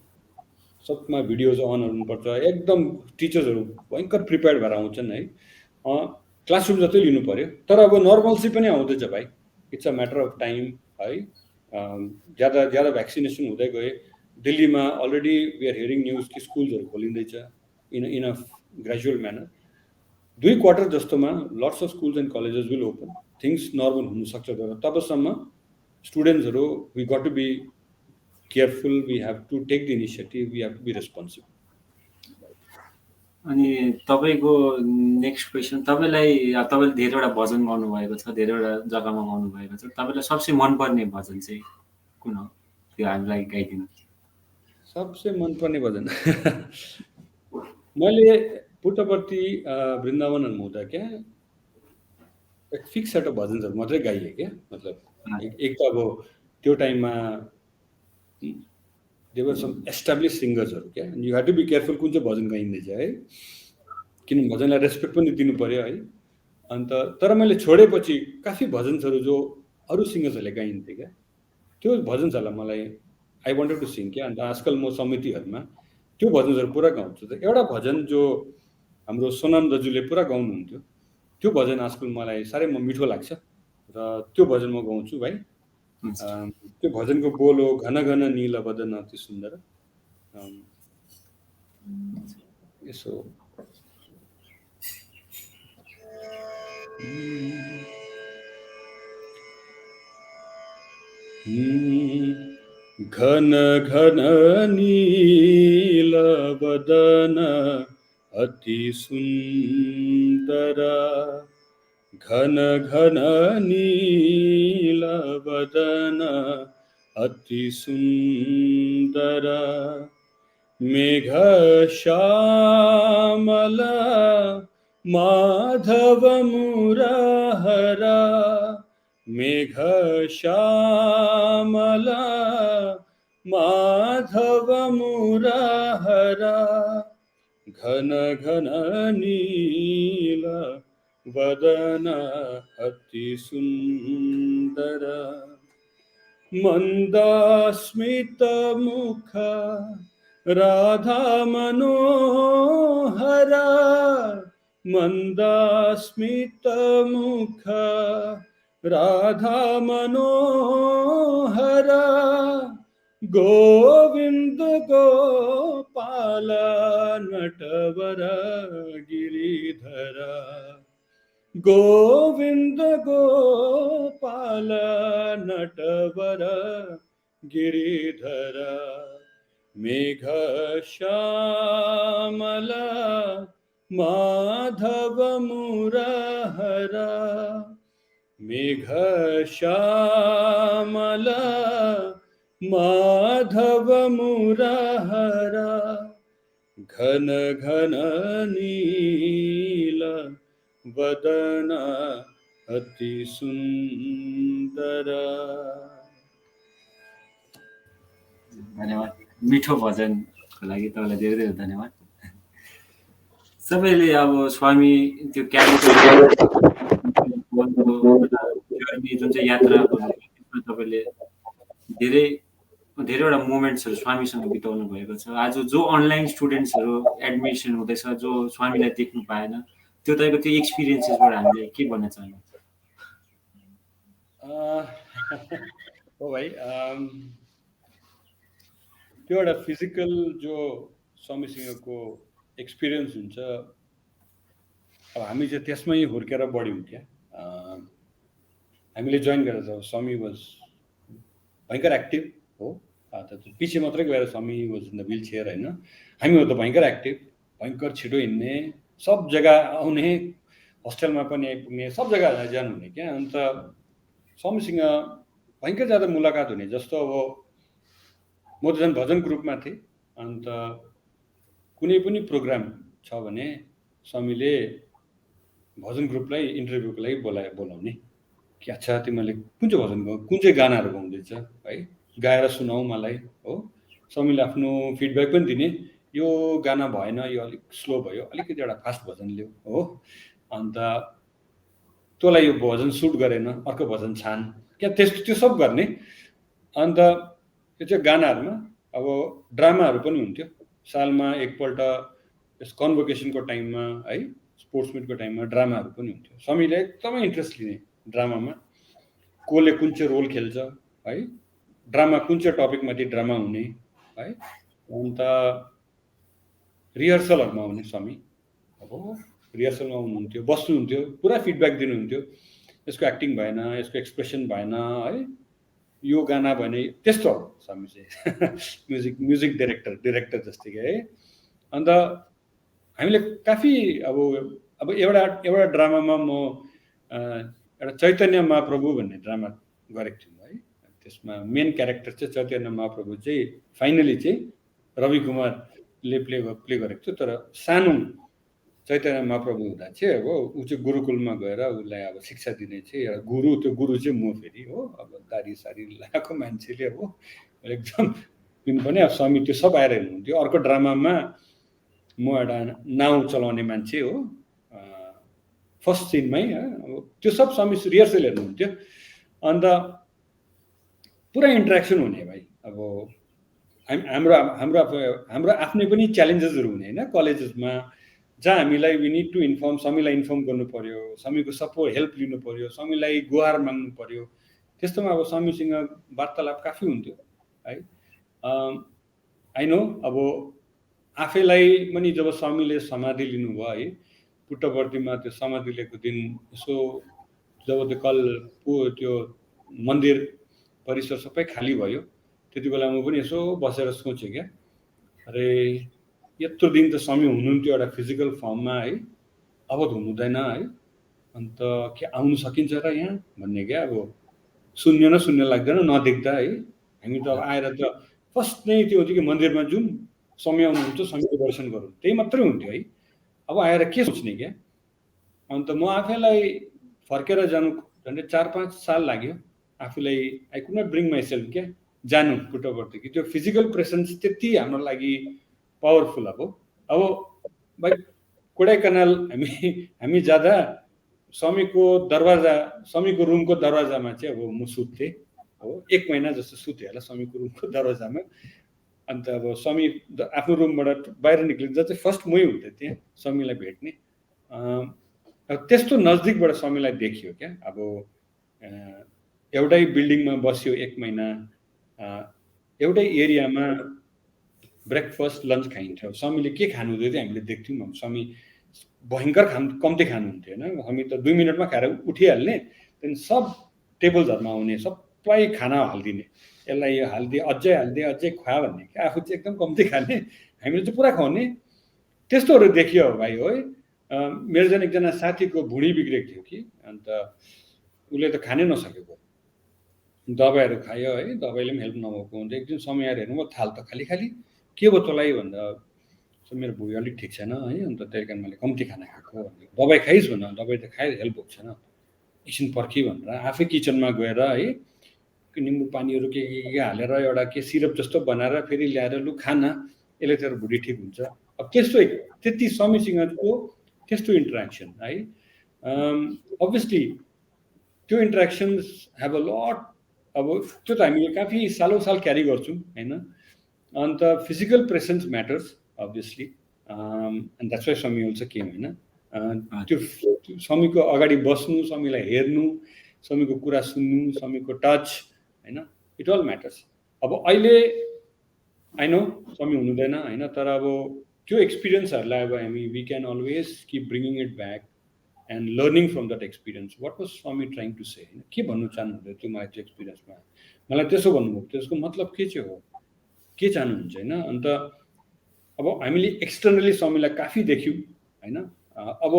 सबमा भिडियोज अन हुनुपर्छ, एकदम टिचर्सहरू भयङ्कर प्रिपेयर्ड भएर आउँछन् है। क्लासरुम जस्तै लिनु पर्यो, तर अब नर्मल्सी पनि आउँदैछ भाइ, it's a matter of time है। ज्यादा भ्याक्सिनेसन हुँदै गए, दिल्लीमा already we are hearing news कि स्कुल्सहरू खोलिँदैछ in a gradual manner. 2 quarter जस्तोमा lots of schools and colleges will open, things normal हुनसक्छ। तर तबसम्म स्टुडेन्ट्सहरू we got to be careful, we have to take the initiative, we have to be responsible. अनि तपाईँको नेक्स्ट क्वेसन, तपाईँले धेरैवटा भजन गाउनुभएको छ, धेरैवटा जग्गामा गाउनुभएको छ, तपाईँलाई सबसे मनपर्ने भजन चाहिँ कुन हो, त्यो हामीलाई गाइदिनु। सबसे मनपर्ने भजन मैले पुट्टपर्ती वृन्दावनमा हुँदा क्या एक फिक्स सेट अफ भजनहरू मात्रै गाइए क्या, मतलब एक त अब त्यो टाइममा देवर सम एस्टाब्लिस सिङ्गर्सहरू क्या, you have to be careful कुन चाहिँ भजन गाइँदैछ है, किन भजनलाई रेस्पेक्ट पनि दिनु पर्यो है। अन्त तर मैले छोडेपछि काफी भजन्सहरू जो अरू सिङ्गर्सहरूले गाइन्थे क्या, त्यो भजन्सहरूलाई मलाई आई वान्टेड टु सिङ क्या। अन्त आजकल म समितिहरूमा त्यो भजनहरू पुरा गाउँछु। त एउटा भजन जो हाम्रो सोनाम दाजुले पुरा गाउनुहुन्थ्यो, त्यो भजन आजकल मलाई साह्रै मिठो लाग्छ र त्यो भजन म गाउँछु भाइ। त्यो भजनको बोल हो घन घन नील बदन अति सुन्दर। यसो घन घन नील बदन अति सुन्दर, घन घन नील बदन अति सुन्दर, मेघ श्यामल माधव मुरहरा, मेघ श्यामल माधव मुरहरा, घन घन नील वदन अति सुन्दर, मन्दस्मित मुख राधा मनोहरा, मन्दस्मित मुख राधा मनोहरा, गोविंद गोपाल नटवर गिरिधरा, गोविंद गोपाल नटवर गिरिधरा, मेघ श्यामल माधव मुरहरा, मेघ श्यामल माधव मुरहरा, घन घन नील वदन अति सुन्दर। धन्यवाद मिठो भजनको लागि तपाईँलाई धेरै धेरै धन्यवाद। सबैले अब स्वामी त्यो क्यारेक्टरको एउटा जर्नी जुन चाहिँ यात्रा गर्नुभयो त्यसमा तपाईँले धेरै धेरैवटा मोमेन्ट्सहरू स्वामीसँग बिताउनु भएको छ। आज जो अनलाइन स्टुडेन्ट्सहरू एडमिसन हुँदैछ जो स्वामीलाई देख्नु पाएन त्यो तपाईँको त्यो एक्सपिरियन्सेसबाट हामीले के भन्न चाहनुहुन्छ? हो भाइ, त्यो एउटा फिजिकल जो स्वामीसँगको एक्सपिरियन्स हुन्छ, अब हामी चाहिँ त्यसमै हुर्केर बढ्यौँ क्या। हामीले जोइन गरेर जब स्वामी वाज भयङ्कर एक्टिभ हो, पछि मात्रै गएर स्वामी was in the wheelchair होइन, हामी हो त भयङ्कर एक्टिभ, भयङ्कर छिटो हिँड्ने, सब जग्गा आउने, होस्टेलमा पनि आइपुग्ने, सब जग्गा जानुहुने क्या। अन्त स्वामीसँग भयङ्कर ज्यादा मुलाकात हुने। जस्तो अब म त झन् भजन ग्रुपमा थिएँ, अन्त कुनै पनि प्रोग्राम छ भने स्वामीले भजन ग्रुपलाई इन्टरभ्यूको लागि बोलाउने कि अच्छा तिमीले कुन चाहिँ भजन कुन चाहिँ गानाहरू गाउँदैछ है, गाएर सुनाऊ मलाई हो। स्वामीले आफ्नो फिडब्याक पनि दिने, यो गाना भएन, यो अलिक स्लो भयो, अलिकति एउटा फास्ट भजन ल्याऊ हो, अन्त तँलाई यो भजन सुट गरेन, अर्को भजन छान क्या, त्यस्तो त्यो सब गर्ने। अन्त त्यो चाहिँ गानाहरूमा अब ड्रामाहरू पनि हुन्थ्यो सालमा एकपल्ट, यस कन्भोकेसनको टाइममा है, स्पोर्ट्स मिटको टाइममा ड्रामाहरू पनि हुन्थ्यो। स्वामीले एकदमै इन्ट्रेस्ट लिने ड्रामामा, कसले कुन चाहिँ रोल खेल्छ है, ड्रामा कुन चाहिँ टपिकमाथि ड्रामा हुने है। अन्त रिहर्सलहरूमा आउने स्वामी, अब रिहर्सलमा आउनुहुन्थ्यो, बस्नुहुन्थ्यो, पुरा फिडब्याक दिनुहुन्थ्यो, यसको एक्टिङ भएन, यसको एक्सप्रेसन भएन है, यो गाना भने त्यस्तो स्वामी चाहिँ म्युजिक डिरेक्टर जस्तै है। अन्त हामीले काफी अब एउटा ड्रामामा म एउटा चैतन्य महाप्रभु भन्ने ड्रामा गरेको थियौँ है। त्यसमा मेन क्यारेक्टर चाहिँ चैतन्य महाप्रभु चाहिँ फाइनली चाहिँ रवि कुमारले प्ले गरेको थियो। तर सानो चैतन्य महाप्रभु हुँदा चाहिँ अब ऊ चाहिँ गुरुकुलमा गएर उसलाई अब शिक्षा दिने चाहिँ एउटा गुरु, त्यो गुरु चाहिँ म फेरि हो, अब दारी सारी लगाएको मान्छेले हो एकदम पनि। अब स्वामी त्यो सब आएर हेर्नुहुन्थ्यो। अर्को ड्रामामा म एउटा नाउ चलाउने मान्छे हो फर्स्ट सिनमै, अब त्यो सब स्वामी रिहर्सल हेर्नुहुन्थ्यो। अन्त पुरा इन्ट्रेक्सन हुने भाइ। अब हाम्रो आफ्नै पनि च्यालेन्जेसहरू हुने होइन कलेजेसमा, जहाँ हामीलाई वी निड टु इन्फर्म, स्वामीलाई इन्फर्म गर्नु पर्यो, स्वामीको सपोर्ट हेल्प लिनु पर्यो, स्वामीलाई गुहार माग्नु पर्यो। त्यस्तोमा अब स्वामीसँग वार्तालाप काफी हुन्थ्यो है। आई नो अब आफैलाई पनि जब स्वामीले समाधि लिनुभयो है, पुट्टपर्तीमा त्यो समाधि लिएको दिन यसो जब त्यो मन्दिर परिसर सबै खाली भयो, त्यति बेला म पनि यसो बसेर सोचेँ क्या, अरे यत्रो दिन त स्वामी हुनुहुन्थ्यो एउटा फिजिकल फर्ममा है, अब त हुनुहुँदैन है, अन्त के आउनु सकिन्छ र यहाँ भन्ने क्या। अब शून्य लाग्दैन नदेख्दा है। हामी त अब आएर त फर्स्ट नै त्यो हुन्थ्यो कि मन्दिरमा जाउँ, स्वामी आउनुहुन्छ, स्वामीको दर्शन गरौँ, त्यही मात्रै हुन्थ्यो है। अब आएर के सोच्ने क्या। अन्त म आफैलाई फर्केर जानु झन्डै 4-5 साल लाग्यो आफूलाई। I could not bring myself क्या जानु पुट्टपर्ती, कि त्यो फिजिकल प्रेजेन्स त्यति हाम्रो लागि पावरफुल। अब भाइ कोडाइकनाल हामी जाँदा स्वामीको रुमको दरवाजामा चाहिँ अब म सुत्थेँ हो, 1 महिना जस्तो सुतेँ होला स्वामीको रुमको दरवाजामा। अन्त अब स्वामी आफ्नो रुमबाट बाहिर निक्लिँदा चाहिँ फर्स्ट मै हुन्थेँ त्यहाँ स्वामीलाई भेट्ने। त्यस्तो नजदिकबाट स्वामीलाई देखियो क्या। अब एउटै बिल्डिङमा बस्यो 1 महिना, एउटै एरियामा ब्रेकफास्ट लन्च खाइन्थ्यो। स्वामीले के खानुहुँदै थियो हामीले देख्थ्यौँ। स्वामी भयङ्कर कम्ती खानुहुन्थ्यो होइन, हामी त 2 मिनटमा खाएर उठिहाल्ने, त्यहाँदेखि सब टेबल्सहरूमा आउने, सबलाई खाना हालिदिने, यसलाई यो हालिदिए अझै खुवा भन्ने क्या। आफू चाहिँ एकदम कम्ती खाने, हामीले चाहिँ पुरा खुवाउने। त्यस्तोहरू देखियो भाइ हो। मेरो झन् एकजना साथीको भुँडी बिग्रेको थियो कि, अन्त उसले त खानै नसकेको, दबाईहरू खायो है, दबाईले पनि हेल्प नभएको हुन्छ। एक दिन समय आएर हेर्नु थाल त खाली के भयो तँलाई भन्दा मेरो भुँडी अलिक ठिक छैन है, अन्त त्यही कारण मैले कम्ती खाना खाएको। दबाई खाइस् भन, दबाई त खाए हेल्प भएको छैन। एकछिन पर्खी भनेर आफै किचनमा गएर है निम्बु पानीहरू के हालेर एउटा के सिरप जस्तो बनाएर फेरि ल्याएर लु खाना, यसले तेरो भुँडी ठिक हुन्छ। अब त्यस्तो त्यति स्वामीसँगको त्यस्तो इन्टरेक्सन है। अभियसली त्यो इन्टरेक्सन्स हेभ अ लट, अब त्यो त हामीले काफी सालौँ साल क्यारी गर्छौँ होइन। And physical presence matters obviously, and that's why Swami also came होइन। त्यो स्वामीको अगाडि बस्नु, स्वामीलाई हेर्नु, स्वामीको कुरा सुन्नु, स्वामीको टच होइन, इट अल म्याटर्स। अब अहिले आई नो स्वामी हुनुहुँदैन होइन, तर अब त्यो एक्सपिरियन्सहरूलाई अब हामी we can always keep bringing it back and learning from that experience. What was Swami trying to say होइन, के भन्नु चाहनुहुँदै त्यो मलाई त्यो एक्सपिरियन्समा, मलाई त्यसो भन्नुभयो, त्यसको मतलब के चाहिँ हो, के चाहनुहुन्छ होइन। अन्त अब हामीले एक्सटर्नली स्वामीलाई काफी देख्यौँ होइन, अब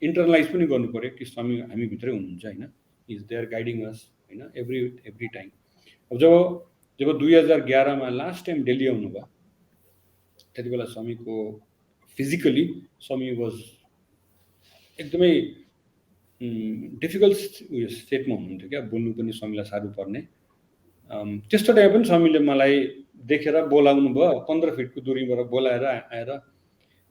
इन्टरनलाइज पनि गर्नु पऱ्यो कि स्वामी हामीभित्रै हुनुहुन्छ होइन, इज देयर गाइडिङ अस होइन एभ्री टाइम। अब जब 2011मा लास्ट टाइम दिल्ली आउनुभयो, त्यति बेला स्वामीको फिजिकली स्वामी वाज एकदमै डिफिकल्ट उयो स्टेटमा हुनुहुन्थ्यो क्या, बोल्नु पनि स्वामीलाई साह्रो पर्ने। त्यस्तो टाइम पनि स्वामीले मलाई देखेर बोलाउनु भयो, 15 फिटको दूरीबाट बोलाएर आएर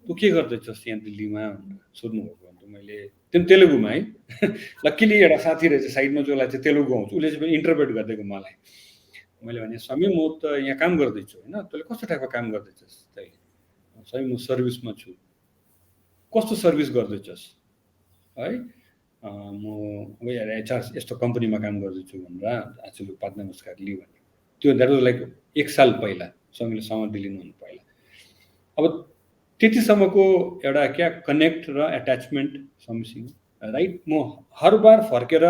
तँ के गर्दैछस् यहाँ दिल्लीमा भनेर सोध्नुभएको। अन्त मैले त्यो तेलुगुमा है लक्किली एउटा साथी रहेछ साइडमा, जसलाई चाहिँ तेलुगु आउँछ, उसले चाहिँ इन्टरप्रेट गरिदिएको मलाई। मैले भने स्वामी म त यहाँ काम गर्दैछु होइन, तैँले कस्तो टाइपको काम गर्दैछस् तैँले? स्वामी म सर्भिसमा छु। कस्तो सर्भिस गर्दैछस् है? म अब एचआर यस्तो कम्पनीमा काम गर्दैछु भनेर आज पाद नमस्कार लियो भने त्यो द्याट वाज लाइक 1 साल पहिला स्वामीले समर दिलिनु पहिला। अब त्यतिसम्मको एउटा क्या कनेक्ट र एट्याचमेन्ट स्वामीसँग राइट। म हर बार फर्केर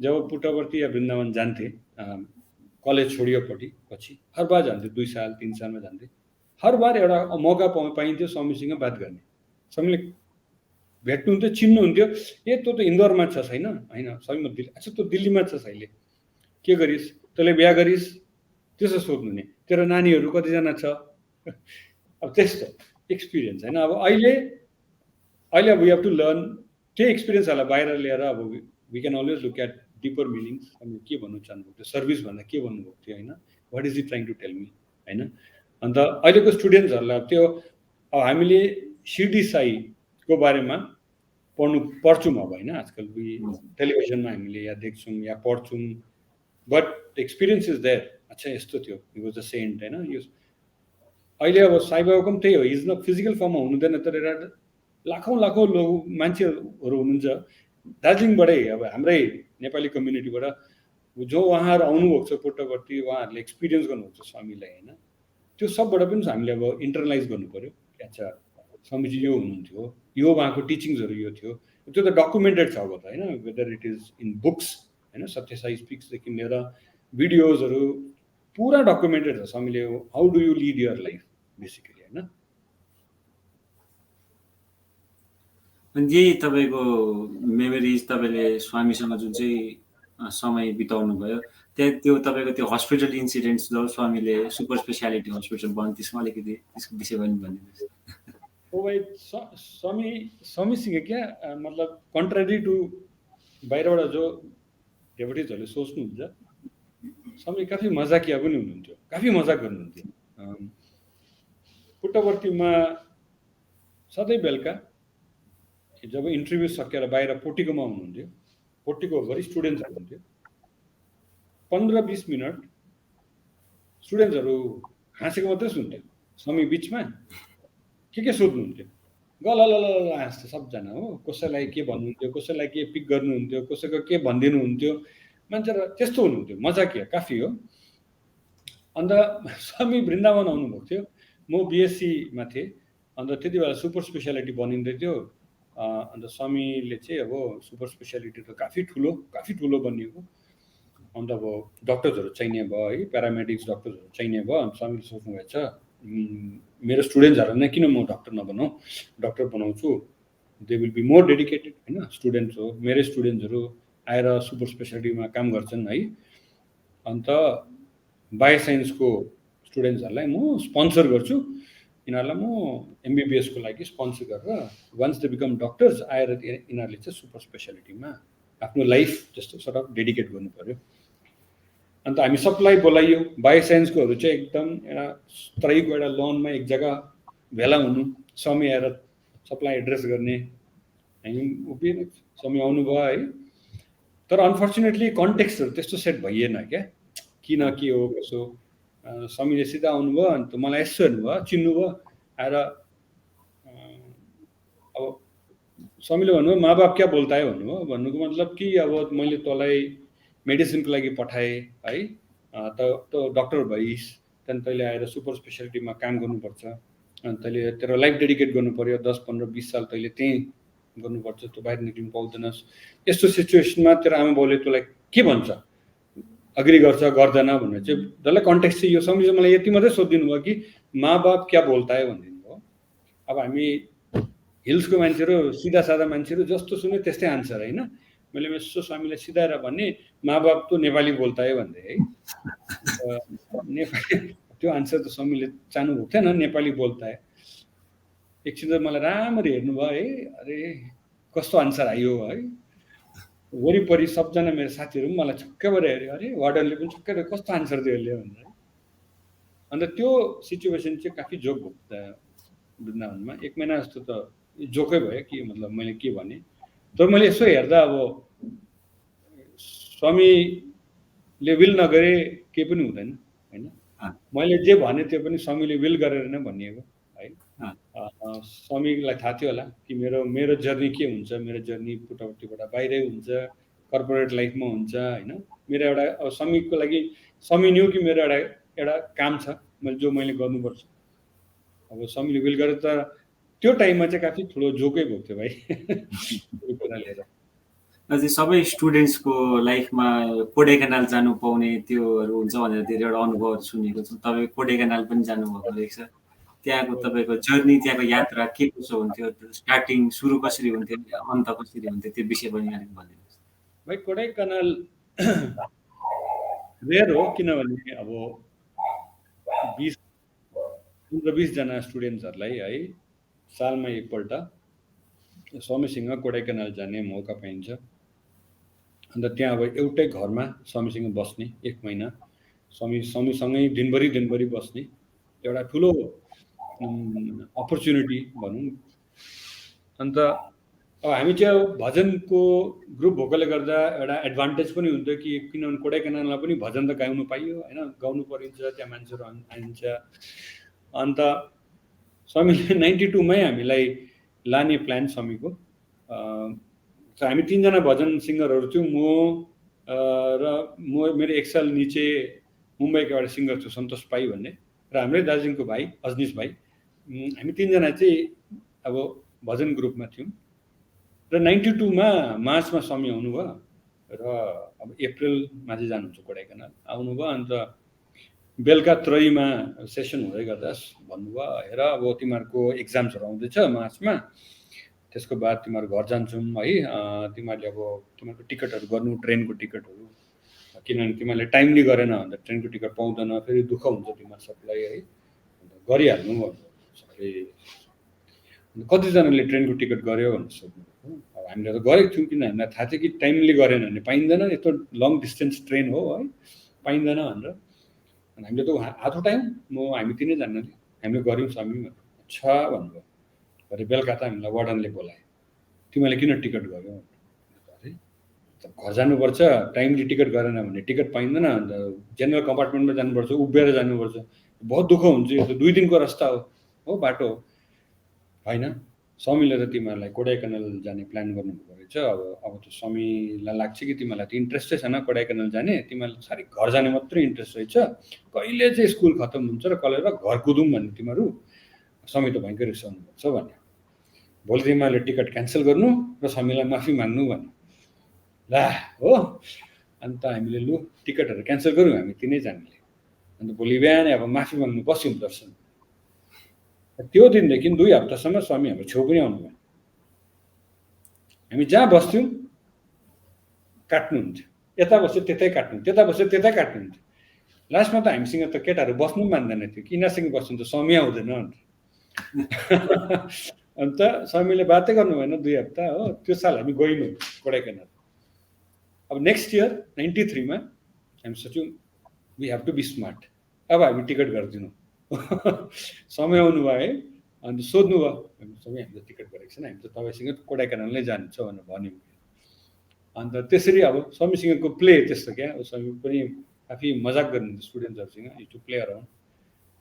जब पुट्टवर्ती या वृन्दावन जान्थेँ, कलेज छोडियोपट्टि पछि हर बार जान्थेँ, 2 साल 3 सालमा जान्थेँ, हर बार एउटा मौका पाइन्थ्यो स्वामीसँग बात गर्ने। स्वामीले भेट्नुहुन्थ्यो, चिन्नुहुन्थ्यो, ए तँ त इन्दोरमा छस् होइन, स्वामी म दिल्ली, अच्छा तँ दिल्लीमा छस् अहिले, के गरिस्, तँले बिहा गरिस्, त्यसो सोध्नु नि, तेरो नानीहरू कतिजना छ। अब त्यस्तो एक्सपिरियन्स होइन। अब अहिले अब वी हेभ टु लर्न त्यो एक्सपिरियन्सहरूलाई बाहिर ल्याएर अब we can always look at deeper meanings. अनि के भन्नु चाहनुभएको थियो, सर्भिस भन्दा के भन्नुभएको थियो होइन, what is it trying to tell me होइन। अन्त अहिलेको स्टुडेन्ट्सहरूलाई त्यो अब हामीले शिरडी साईको बारेमा पढ्छौँ अब होइन, आजकल टेलिभिजनमा हामीले या देख्छौँ या पढ्छौँ, but the experience is there. अच्छा यस्तो थियो, हि वाज द सेन्ट होइन। यो अहिले अब साईबाबाको पनि त्यही हो, इज न फिजिकल फर्ममा हुनुहुँदैन, तर एउटा लाखौँ मान्छेहरू हुनुहुन्छ दार्जिलिङबाटै, अब हाम्रै नेपाली कम्युनिटीबाट जो उहाँहरू आउनुभएको छ पुट्टवर्ती, उहाँहरूले एक्सपिरियन्स गर्नुभएको छ स्वामीलाई होइन। त्यो सबबाट पनि हामीले अब इन्टरनलाइज गर्नु पऱ्यो। अच्छा स्वामीजी यो हुनुहुन्थ्यो, यो उहाँको टिचिङ्सहरू यो थियो, त्यो त डकुमेन्टेड छ अब त होइन, whether it is in books होइन, सत्य साई स्पिक्सदेखि लिएर भिडियोजहरू पुरा डकुमेन्टेड छ स्वामीले how do you lead your life basically होइन। अनि यही तपाईँको मेमोरिज, तपाईँले स्वामीसँग जुन चाहिँ समय बिताउनु भयो, त्यो तपाईँको त्यो हस्पिटल इन्सिडेन्ट्स जब स्वामीले सुपर स्पेसियालिटी हस्पिटल बन्यो, त्यसमा अलिकति त्यसको विषयमा पनि भनिदिनुहोस्। ओ भाइ स्वामीसँग क्या मतलब कन्ट्रारी टु बाहिरबाट जो डेभोटिजहरूले सोच्नुहुन्छ, स्वामी काफी मजाकिया पनि हुनुहुन्थ्यो, काफी मजाक गर्नुहुन्थ्यो। पुट्टवर्तीमा सधैँ बेलुका जब इन्टरभ्यू सकेर बाहिर पोर्टिकोमा हुनुहुन्थ्यो, पोर्टिकोभरि स्टुडेन्ट्सहरू हुन्थ्यो, 15-20 मिनट स्टुडेन्ट्सहरू हाँसेको मात्रै सुन्थ्यो, स्वामी बिचमा के सोध्नुहुन्थ्यो, गल हाँस्थ्यो सबजना हो, कसैलाई के भन्नुहुन्थ्यो, कसैलाई के पिक गर्नुहुन्थ्यो, कसैको के भनिदिनुहुन्थ्यो, मान्छेहरू त्यस्तो हुनुहुन्थ्यो, मजाकिया काफी हो। अन्त स्वामी वृन्दावन आउनुभएको थियो, म बिएससीमा थिएँ, अन्त त्यति बेला सुपर स्पेसियालिटी बनिँदै थियो। अन्त स्वामीले चाहिँ अब सुपर स्पेसियालिटी त काफी ठुलो बनिएको, अन्त अब डक्टर्सहरू चाहिने भयो है, प्यारामेडिक्स डक्टर्सहरू चाहिने भयो। अन्त स्वामीले सोच्नुभएछ मेरो स्टुडेन्ट्सहरूलाई किन म डक्टर नबनाऊ, डक्टर बनाउँछु, they will be more dedicated होइन, स्टुडेन्ट्स हो मेरै स्टुडेन्ट्सहरू आएर सुपर स्पेसियालिटीमा काम गर्छन् है। अन्त बायोसाइन्सको स्टुडेन्ट्सहरूलाई म स्पोन्सर गर्छु, यिनीहरूलाई म एमबिबिएसको लागि स्पोन्सर गरेर वान्स दे बिकम डक्टर्स आएर यिनीहरूले चाहिँ सुपर स्पेसियालिटीमा आफ्नो लाइफ जस्तो सर्ट अफ डेडिकेट गर्नु पर्यो। अन्त हामी सबलाई बोलाइयो, बायोसाइन्सकोहरू चाहिँ एकदम एउटा त्रैको एउटा लनमा एक जग्गा भेला हुनु, समय आएर सबलाई एड्रेस गर्ने, हामी उभिएर समय आउनुभयो है। तर अनफर्चुनेटली कन्टेक्स्टहरू त्यस्तो सेट भइएन क्या, किन के हो कसो। समीले सिधा आउनुभयो, अन्त मलाई यसो हेर्नुभयो, चिन्नुभयो, आएर अब समीले भन्नुभयो माँ बाप क्या बोल्ता है भन्नुभयो। भन्नुको मतलब कि अब मैले तँलाई मेडिसिनको लागि पठाएँ है, त डक्टर भइस्, त्यहाँदेखि तैँले आएर सुपर स्पेसियालिटीमा काम गर्नुपर्छ, अनि तैँले तेरो लाइफ डेडिकेट गर्नु पर्यो, 10, 15, 20 साल तैँले त्यहीँ गर्नुपर्छ, त्यो बाहिर निक्लिनु पाउँदैनस्। यस्तो सिचुएसनमा तेरो आमा बाउले तँलाई के भन्छ, अग्री गर्छ गर्दैन भनेर चाहिँ डल्लै कन्टेक्स्ट चाहिँ यो समीले मलाई यति मात्रै सोधिदिनु भयो कि माँ बाप क्या बोल्ता है भनिदिनु भयो। अब हामी हिल्सको मान्छेहरू, सिधा सादा मान्छेहरू जस्तो सुन्यो त्यस्तै आन्सर होइन। मैले यसो स्वामीलाई सिधाएर भन्ने, माँ बाप त नेपाली बोल्ता है भन्दै है। नेपाली त्यो आन्सर त स्वामीले चाहनुभएको थिएन, नेपाली बोल्ता है। एकछिन त मलाई राम्ररी हेर्नुभयो है, अरे कस्तो आन्सर आयो है। वरिपरि सबजना मेरो साथीहरू पनि मलाई छक्कै भएर हेऱ्यो, अरे वार्डनले पनि छक्कै भएर कस्तो आन्सर दियो यसले भनेर। अन्त त्यो सिचुएसन चाहिँ काफी जोक भयो वृन्दावनमा। 1 महिना जस्तो त जोकै भयो कि मतलब मैले के भने। तर मैले यसो हेर्दा अब स्वामीले विल नगरे केही पनि हुँदैन होइन। मैले जे भने त्यो पनि स्वामीले विल गरेर नै भनिएको है। स्वामीलाई थाहा थियो होला कि मेरो जर्नी के हुन्छ, मेरो जर्नी पुटौतीबाट बाहिरै हुन्छ, कर्पोरेट लाइफमा हुन्छ होइन। मेरो एउटा अब स्वामीको लागि स्वामी न्यू कि मेरो एउटा काम छ जो मैले गर्नुपर्छ। अब स्वामीले विल गरेर त त्यो टाइममा चाहिँ काफी ठुलो जोकै भएको थियो भाइ। अझै सबै स्टुडेन्ट्सको लाइफमा कोडेकनाल जानु पाउने त्योहरू हुन्छ भनेर धेरैवटा अनुभवहरू सुनेको छु। तपाईँ कोडेकनाल पनि जानुभएको रहेछ। त्यहाँको तपाईँको जर्नी, त्यहाँको यात्रा के कसो हुन्थ्यो, स्टार्टिङ सुरु कसरी हुन्थ्यो, अन्त कसरी हुन्थ्यो, त्यो विषय पनि अलिक भनिदिनुहोस्। भाइ कोडेकनाल रेयर हो, किनभने अब 15-20 जना स्टुडेन्ट्सहरूलाई है सालमा एकपल्ट स्वामीसँग कोडेकनाल जाने मौका पाइन्छ। अन्त त्यहाँ अब एउटै घरमा स्वामीसँग बस्ने 1 महिना, स्वामीसँगै दिनभरि बस्ने एउटा ठुलो अपर्च्युनिटी भनौँ। अन्त अब हामी चाहिँ भजनको ग्रुप भएकोले गर्दा एउटा एडभान्टेज पनि हुन्थ्यो कि किनभने कोडेकनालमा पनि भजन त गाउनु पाइयो होइन, गाउनु परिन्छ, त्यहाँ मान्छेहरू आइन्छ। अन्त स्वामीले 92 मै हामीलाई लाने प्लान स्वामीको। हामी 3 जना भजन सिङ्गरहरू थियौँ, मेरो 1 साल निचे मुम्बईको एउटा सिङ्गर थियो सन्तोष पाई भन्ने, र हाम्रै दार्जिलिङको भाइ अजनिस भाइ, हामी 3 जना चाहिँ अब भजन ग्रुपमा थियौँ। र 92 मा मार्चमा स्वामी आउनुभयो र अब अप्रिलमा चाहिँ जानुहुन्छ कोडेकनाल आउनुभयो। अन्त बेलुका 3 मा सेसन हुँदै गर्दा भन्नुभयो, हेर अब तिमीहरूको एक्जाम्सहरू आउँदैछ मार्चमा, त्यसको बाद तिमीहरू घर जान्छौँ है, तिमीहरूले अब तिमीहरूको टिकटहरू गर्नु, ट्रेनको टिकटहरू, किनभने तिमीहरूले टाइमली गरेन भने त ट्रेनको टिकट पाउँदैन, फेरि दुःख हुन्छ तिमीहरू सबलाई है, गरिहाल्नु भन्नु सबै। कतिजनाले ट्रेनको टिकट गर्यो भनेर सोध्नु। अब हामीले त गरेको थियौँ, किन हामीलाई थाहा थियो कि टाइमली गरेन भने पाइँदैन, यत्रो लङ डिस्टेन्स ट्रेन हो है, पाइँदैन भनेर। अनि हामीले त हात उठायौँ, हामी 3 जनाले हामीले गऱ्यौँ स्वामी भनेर। अच्छा भन्नुभयो। भरे बेलुका त हामीलाई वार्डनले बोलायो, तिमीले किन टिकट गर्यो? अरे घर जानुपर्छ, टाइमली टिकट गरेन भने टिकट पाइँदैन, अन्त जेनरल कम्पार्टमेन्टमा जानुपर्छ, उभिएर जानुपर्छ, बहुत दुःख हुन्छ, यो त 2 दिनको रास्ता हो बाटो हो होइन। स्वामीले त तिमीहरूलाई कोडेकनाल जाने प्लान गर्नुभएको रहेछ। अब त स्वामीलाई लाग्छ कि तिमीहरूलाई त इन्ट्रेस्टै छैन कोडेकनाल जाने, तिमीहरूलाई साह्रै घर जाने मात्रै इन्ट्रेस्ट रहेछ, कहिले चाहिँ स्कुल खत्तम हुन्छ र कहिले घर कुदौँ भन्ने तिमीहरू। स्वामी त भयङ्कर रिसाउनु भएको छ भन्यो। भोलि तिमीहरूले टिकट क्यान्सल गर्नु र स्वामीलाई माफी माग्नु भन्यो। ला हो, अन्त हामीले लु टिकटहरू क्यान्सल गऱ्यौँ हामी 3 जनाले। अन्त भोलि बिहानै अब माफी माग्नु बस्यौँ दर्शन। त्यो दिनदेखि 2 हप्तासम्म स्वामी हाम्रो छेउ पनि आउनु भयो। हामी जहाँ बस्थ्यौँ काट्नुहुन्थ्यो, यता बस्यो त्यतै काट्नुहुन्थ्यो, त्यता बस्यो त्यतै काट्नुहुन्थ्यो। लास्टमा त हामीसँग त केटाहरू बस्नु पनि मान्दैन थियो, किनसँग बस्नु त स्वामी आउँदैन अन्त। अन्त स्वामीले बातै गर्नु भएन 2 हप्ता हो। त्यो साल हामी गइनौँ कोडेकनाल। अब नेक्स्ट इयर 93 मा हामी सोच्यौँ we have to be smart, अब हामी टिकट गरिदिनु समय आउनु भयो है, अन्त सोध्नु भयो सबै हामीले टिकट गरेको छैन, हामी त तपाईँसँग कोडाइकनाल नै जान्छ भनेर भन्यौँ। अन्त त्यसरी अब समीसँगको प्ले त्यस्तो क्या, समी पनि काफी मजाक गर्नुहुन्थ्यो स्टुडेन्ट्सहरूसँग, यु टु प्ले अराउन्ड।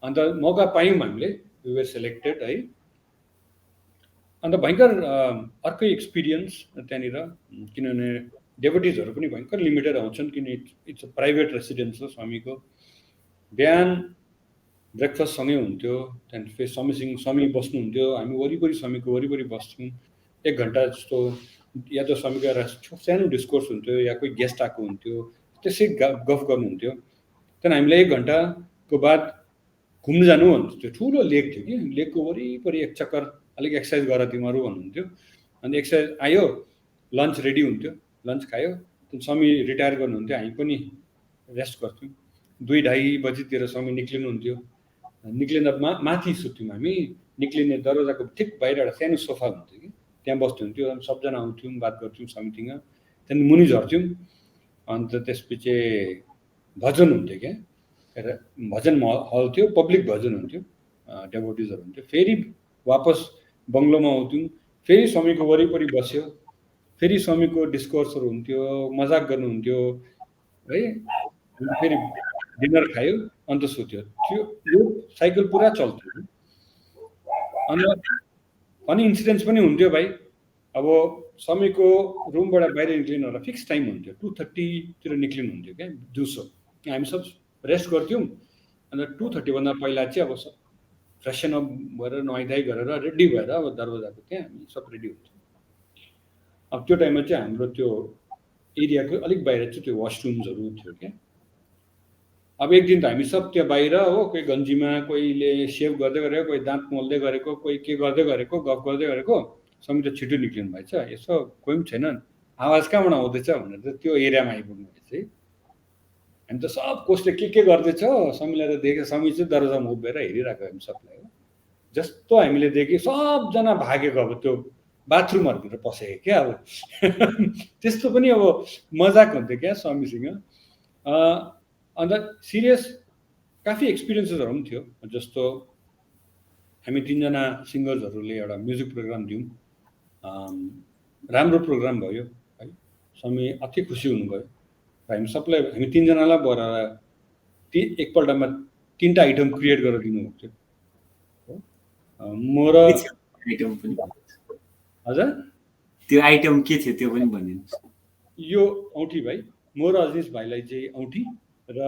अन्त मौका पायौँ हामीले, वी वर सेलेक्टेड है। अन्त भयङ्कर अर्कै एक्सपिरियन्स त्यहाँनिर, किनभने डेभोटिजहरू पनि भयङ्कर लिमिटेड आउँछन्, किन इट्स अ प्राइभेट रेसिडेन्स हो स्वामीको। बिहान ब्रेकफास्ट सँगै हुन्थ्यो, त्यहाँदेखि फेरि स्वामी बस्नुहुन्थ्यो, हामी वरिपरि स्वामीको वरिपरि बस्थ्यौँ 1 घन्टा जस्तो, या त स्वामीको एउटा सानो डिस्कोर्स हुन्थ्यो, या कोही गेस्ट आएको हुन्थ्यो, त्यसै गफ गर्नुहुन्थ्यो। त्यहाँदेखि हामीलाई 1 घन्टाको बाद घुम्नु जानु भन्नुहुन्थ्यो। ठुलो लेक थियो कि, लेकको वरिपरि एक चक्कर अलिक एक्सर्साइज गर तिमीहरू भन्नुहुन्थ्यो। अनि एक्सर्साइज आयो, लन्च रेडी हुन्थ्यो, लन्च खायो, स्वामी रिटायर गर्नुहुन्थ्यो, हामी पनि रेस्ट गर्थ्यौँ। 2-2:30 बजीतिर स्वामी निक्लिनुहुन्थ्यो। निक्लिँदा माथि सुत्थ्यौँ हामी, निक्लिने दरवाजाको ठिक बाहिर एउटा सानो सोफा हुन्थ्यो कि, त्यहाँ बस्थ्नुहुन्थ्यो। अनि सबजना आउँथ्यौँ, बात गर्थ्यौँ स्वामीसँग। त्यहाँदेखि मुनि झर्थ्यौँ। अन्त त्यसपछि भजन हुन्थ्यो क्या, भजन हल थियो, पब्लिक भजन हुन्थ्यो, डेभोटिजहरू हुन्थ्यो। फेरि वापस बङ्गलोमा आउँथ्यौँ, फेरि स्वामीको वरिपरि बस्यो, फेरि स्वामीको डिस्कोर्सहरू हुन्थ्यो, मजाक गर्नुहुन्थ्यो है। फेरि डिनर खायो, अन्त सुत्यो। यो साइकल पुरा चल्थ्यो। अन्त फनी इन्सिडेन्ट्स पनि हुन्थ्यो भाइ। अब स्वामीको रुमबाट बाहिर निक्लिनु एउटा फिक्स टाइम हुन्थ्यो, 2:30तिर निक्लिनुहुन्थ्यो क्या दिउँसो। हामी सब रेस्ट गर्थ्यौँ। अन्त 2:30 भन्दा पहिला चाहिँ अब फ्रेसन अप भएर नुहाइधुवाइ गरेर रेडी भएर अब दरवाजाको त्यहाँ हामी सब रेडी हुन्थ्यौँ। अब त्यो टाइममा चाहिँ हाम्रो त्यो एरियाको अलिक बाहिर चाहिँ त्यो वासरुम्सहरू थियो क्या। अब एक दिन त हामी सब त्यो बाहिर हो, कोही गन्जीमा, कोहीले सेभ गर्दै गरेको, कोही दाँत मोल्दै गरेको, कोही के गर्दै गरेको, गफ गर्दै गरेको। स्वामी त छिटो निक्लिनु भएछ, यसो कोही पनि छैन, आवाज कहाँबाट आउँदैछ भनेर त त्यो एरियामा आइपुग्नु भएछ है। हामी त सब कसले के गर्दैछ स्वामीलाई त देख्यो, स्वामी चाहिँ दरवाजामा उभिएर हेरिरहेको हामी सबलाई हो। जस्तो हामीले देख्यो सबजना भागेको, अब त्यो बाथरुमहरूतिर पसेको क्या। अब त्यस्तो पनि अब मजाक हुन्थ्यो क्या स्वामीसँग। अन्त सिरियस काफी एक्सपिरियन्सेसहरू पनि थियो। जस्तो हामी 3जना सिङ्गर्सहरूले एउटा म्युजिक प्रोग्राम दियौँ, राम्रो प्रोग्राम भयो है। स्वामी अति खुसी हुनुभयो। हामी सबलाई, हामी 3जनालाई भएर एकपल्टमा 3टा आइटम क्रिएट गरेर दिनुभएको थियो। म र आइटम पनि हजुर त्यो आइटम के थियो त्यो पनि भनिदिनुहोस्। यो औँठी भाइ, म र अजनीश भाइलाई चाहिँ औँठी र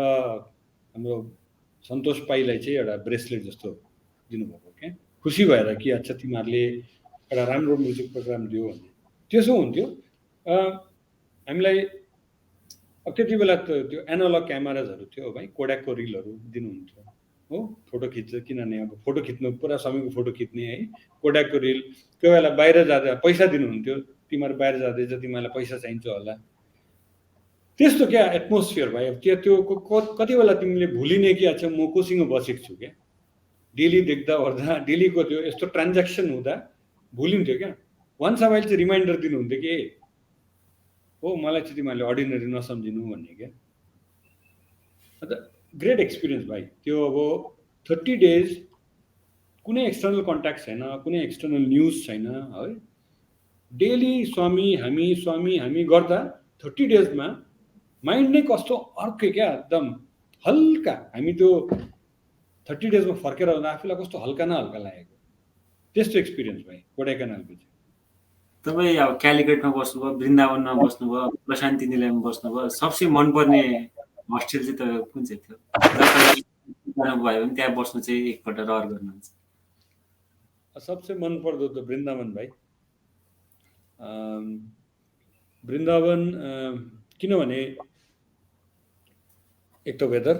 हाम्रो सन्तोष पाईलाई चाहिँ एउटा ब्रेसलेट जस्तो दिनुभएको क्या। खुसी भएर कि अच्छा तिमीहरूले एउटा राम्रो म्युजिक प्रोग्राम दियो भन्ने त्यसो हुन्थ्यो। हामीलाई अब त्यति बेला त त्यो एनालग क्यामेराजहरू थियो भाइ, कोडाकको रिलहरू दिनुहुन्थ्यो हो, फोटो खिच्छ। किनभने अब फोटो खिच्नु पुरा स्वामीको फोटो खिच्ने है, कोडाकको रिल। कोही बेला बाहिर जाँदा पैसा दिनुहुन्थ्यो, तिमीहरू बाहिर जाँदैछ तिमीहरूलाई पैसा चाहिन्छ होला, त्यस्तो क्या एटमोस्फियर भाइ। त्यो कति बेला तिमीले भुलिने कि अच्छा म कोसँग बसेको छु क्या। डेली देख्दा ओर्दा डेलीको त्यो यस्तो ट्रान्ज्याक्सन हुँदा भुलिन्थ्यो क्या। वान्स अ वाइल चाहिँ रिमाइन्डर दिनुहुन्थ्यो कि हो मलाई चाहिँ तिमीहरूले अर्डिनरी नसम्झिनु भन्ने क्या। अन्त ग्रेट एक्सपिरियन्स भाइ त्यो। अब 30 डेज कुनै एक्सटर्नल कन्ट्याक्ट छैन, कुनै एक्सटर्नल न्युज छैन है। डेली स्वामी हामी गर्दा 30 डेजमा माइन्ड नै कस्तो अर्कै क्या, एकदम हल्का। हामी त्यो 30 डेजमा फर्केर आउँदा आफूलाई कस्तो हल्का न हल्का लागेको, त्यस्तो एक्सपिरियन्स भाइ कोडाइकनालको चाहिँ। तपाईँ अब क्यालिकटमा बस्नुभयो, वृन्दावनमा बस्नुभयो, प्रशान्ति निलयमा बस्नुभयो, सबसे मनपर्ने होस्टेल चाहिँ तपाईँको कुन चाहिँ थियो? भयो भने त्यहाँ बस्नु चाहिँ एकपल्ट रहर गर्नुहुन्छ। सबसे मनपर्दो त वृन्दावन भाइ। वृन्दावन किनभने एक त वेदर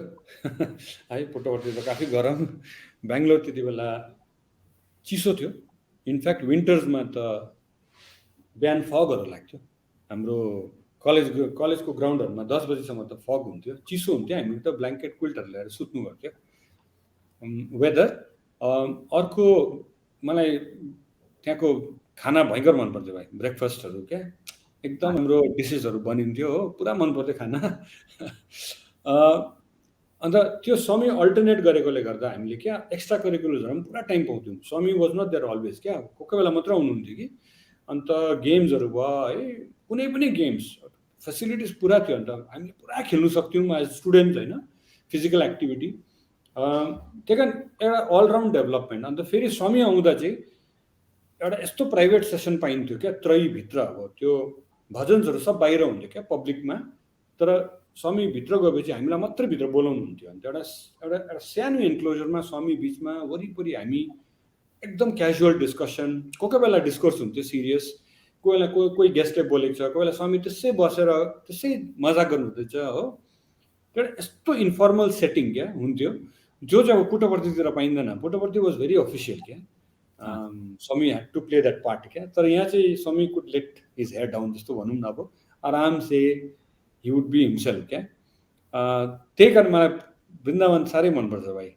है, पुट्टपर्ती त काफी गरम, बेङ्गलोर त्यति बेला चिसो थियो। इनफ्याक्ट विन्टर्समा त बिहान फगहरू लाग्थ्यो। हाम्रो कलेजको ग्राउन्डहरूमा 10 बजीसम्म त फग हुन्थ्यो, चिसो हुन्थ्यो। हामी त ब्ल्याङ्केट क्विल्टहरू ल्याएर सुत्नु गर्थ्यो। वेदर। अर्को मलाई त्यहाँको खाना भयङ्कर मनपर्थ्यो भाइ, ब्रेकफास्टहरू क्या एकदम हाम्रो डिसेसहरू बनिन्थ्यो हो, पुरा मन पर्थ्यो खाना। अ, अन्त त्यो समय अल्टरनेट गरेकोले गर्दा हामीले क्या एक्स्ट्रा करिकुलर्सहरू पनि पुरा टाइम पाउँथ्यौँ। स्वामी वाज नट देयर अलवेज क्या, कोही कोही बेला मात्र आउनुहुन्थ्यो कि। अन्त गेम्सहरू भयो है, कुनै पनि गेम्स फेसिलिटिज पुरा थियो। अन्त हामीले पुरा खेल्नु सक्थ्यौँ एज स्टुडेन्ट होइन, फिजिकल एक्टिभिटी। त्यही कारण एउटा अलराउन्ड डेभलपमेन्ट। अन्त फेरि स्वामी आउँदा चाहिँ एउटा यस्तो प्राइभेट सेसन पाइन्थ्यो क्या त्रयीभित्र। अब त्यो भजन्सहरू सब बाहिर हुन्थ्यो क्या पब्लिकमा, तर स्वामी भित्र गएपछि हामीलाई मात्रै भित्र बोलाउनुहुन्थ्यो। अन्त एउटा एउटा एउटा सानो इन्क्लोजरमा स्वामी बिचमा वरिपरि हामी एकदम क्याजुअल डिस्कसन, कोही कोही बेला डिस्कोर्स हुन्थ्यो सिरियस, कोही बेला कोही कोही गेस्टले बोलेको छ, कोही बेला स्वामी त्यसै बसेर त्यसै मजाक गर्नुहुँदैछ हो। एउटा यस्तो इन्फर्मल सेटिङ क्या हुन्थ्यो, जो चाहिँ अब पुट्टपर्तीतिर पाइँदैन। पुट्टपर्ती वाज भेरी अफिसियल क्या। स्वामी had to play that part क्या। तर यहाँ चाहिँ स्वामी could let his hair down जस्तो भनौँ न, अब आराम से हि वुड बी हिमसेल्फ क्या। त्यही कारण मलाई वृन्दावन साह्रै मनपर्छ भाइ।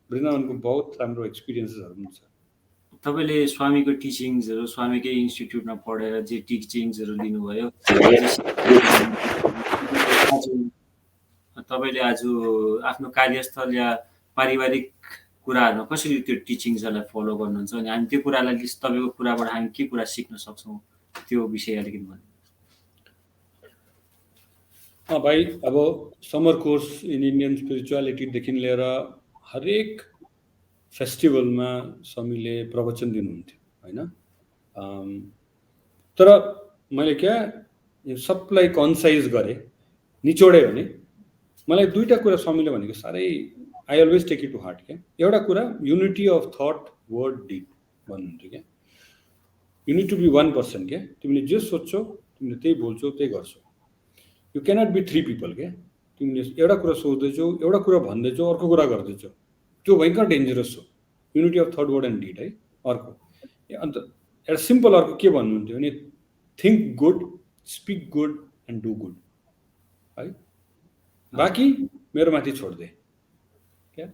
वृन्दावनको बहुत राम्रो एक्सपिरियन्सेसहरू पनि छ। तपाईँले स्वामीको टिचिङ्सहरू, स्वामीकै इन्स्टिट्युटमा पढेर जे टिचिङ्सहरू लिनुभयो, तपाईँले आज आफ्नो कार्यस्थल या पारिवारिक कुराहरूमा कसरी त्यो टिचिङ्सहरूलाई फलो गर्नुहुन्छ, अनि हामी त्यो कुरालाई तपाईँको कुराबाट हामी के कुरा सिक्न सक्छौँ, त्यो विषय अलिकति भन्नु। भाइ, अब समर कोर्स इन इन्डियन स्पिरिचुअलिटीदेखि लिएर हरेक फेस्टिभलमा स्वामीले प्रवचन दिनुहुन्थ्यो होइन। तर मैले क्या यो सबलाई कन्साइज गरेँ, निचोडेँ भने मलाई दुईवटा कुरा स्वामीले भनेको साह्रै I always take it to heart क्या। एउटा कुरा unity of thought word deed भन्नुहुन्थ्यो क्या। यु निड टु बी 1% क्या। तिमीले जे सोध्छौ तिमीले त्यही बोल्छौ, त्यही गर्छौ। यु क्यानट बी 3 पिपल क्या। तिमीले एउटा कुरा सोच्दैछौ, एउटा कुरा भन्दैछौ, अर्को कुरा गर्दैछौ, त्यो भयङ्कर डेन्जरस हो। Unity of thought word and deed है। अर्को अन्त एउटा सिम्पल अर्को के भन्नुहुन्थ्यो भने think good, speak good and do good है। बाँकी मेरो माथि छोडिदिए क्या।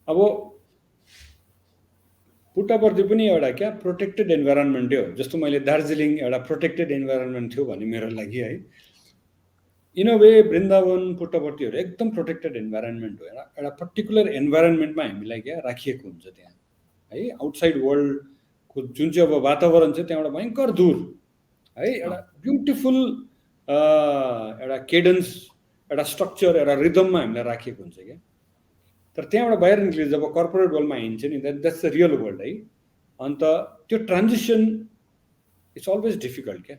अब पुट्टपर्ती पनि एउटा क्या प्रोटेक्टेड इन्भाइरोन्मेन्टै हो। जस्तो मैले दार्जिलिङ एउटा प्रोटेक्टेड इन्भाइरोन्मेन्ट थियो भने मेरो लागि है, इन अ वे वृन्दावन पुट्टपर्तीहरू एकदम प्रोटेक्टेड इन्भाइरोन्मेन्ट हो। एउटा पर्टिकुलर इन्भाइरोन्मेन्टमा हामीलाई क्या राखिएको हुन्छ त्यहाँ है। आउटसाइड वर्ल्डको जुन चाहिँ अब वातावरण छ त्यहाँबाट भयङ्कर दूर है। एउटा ब्युटिफुल एउटा केडेन्स, एउटा स्ट्रक्चर, एउटा रिदममा हामीलाई राखिएको हुन्छ क्या। तर त्यहाँबाट बाहिर निस्किएर जब कर्पोरेट वर्ल्डमा हिँड्छ नि, द्याट्स द रियल वर्ल्ड है। अन्त त्यो ट्रान्जिसन इट्स अलवेज डिफिकल्ट क्या।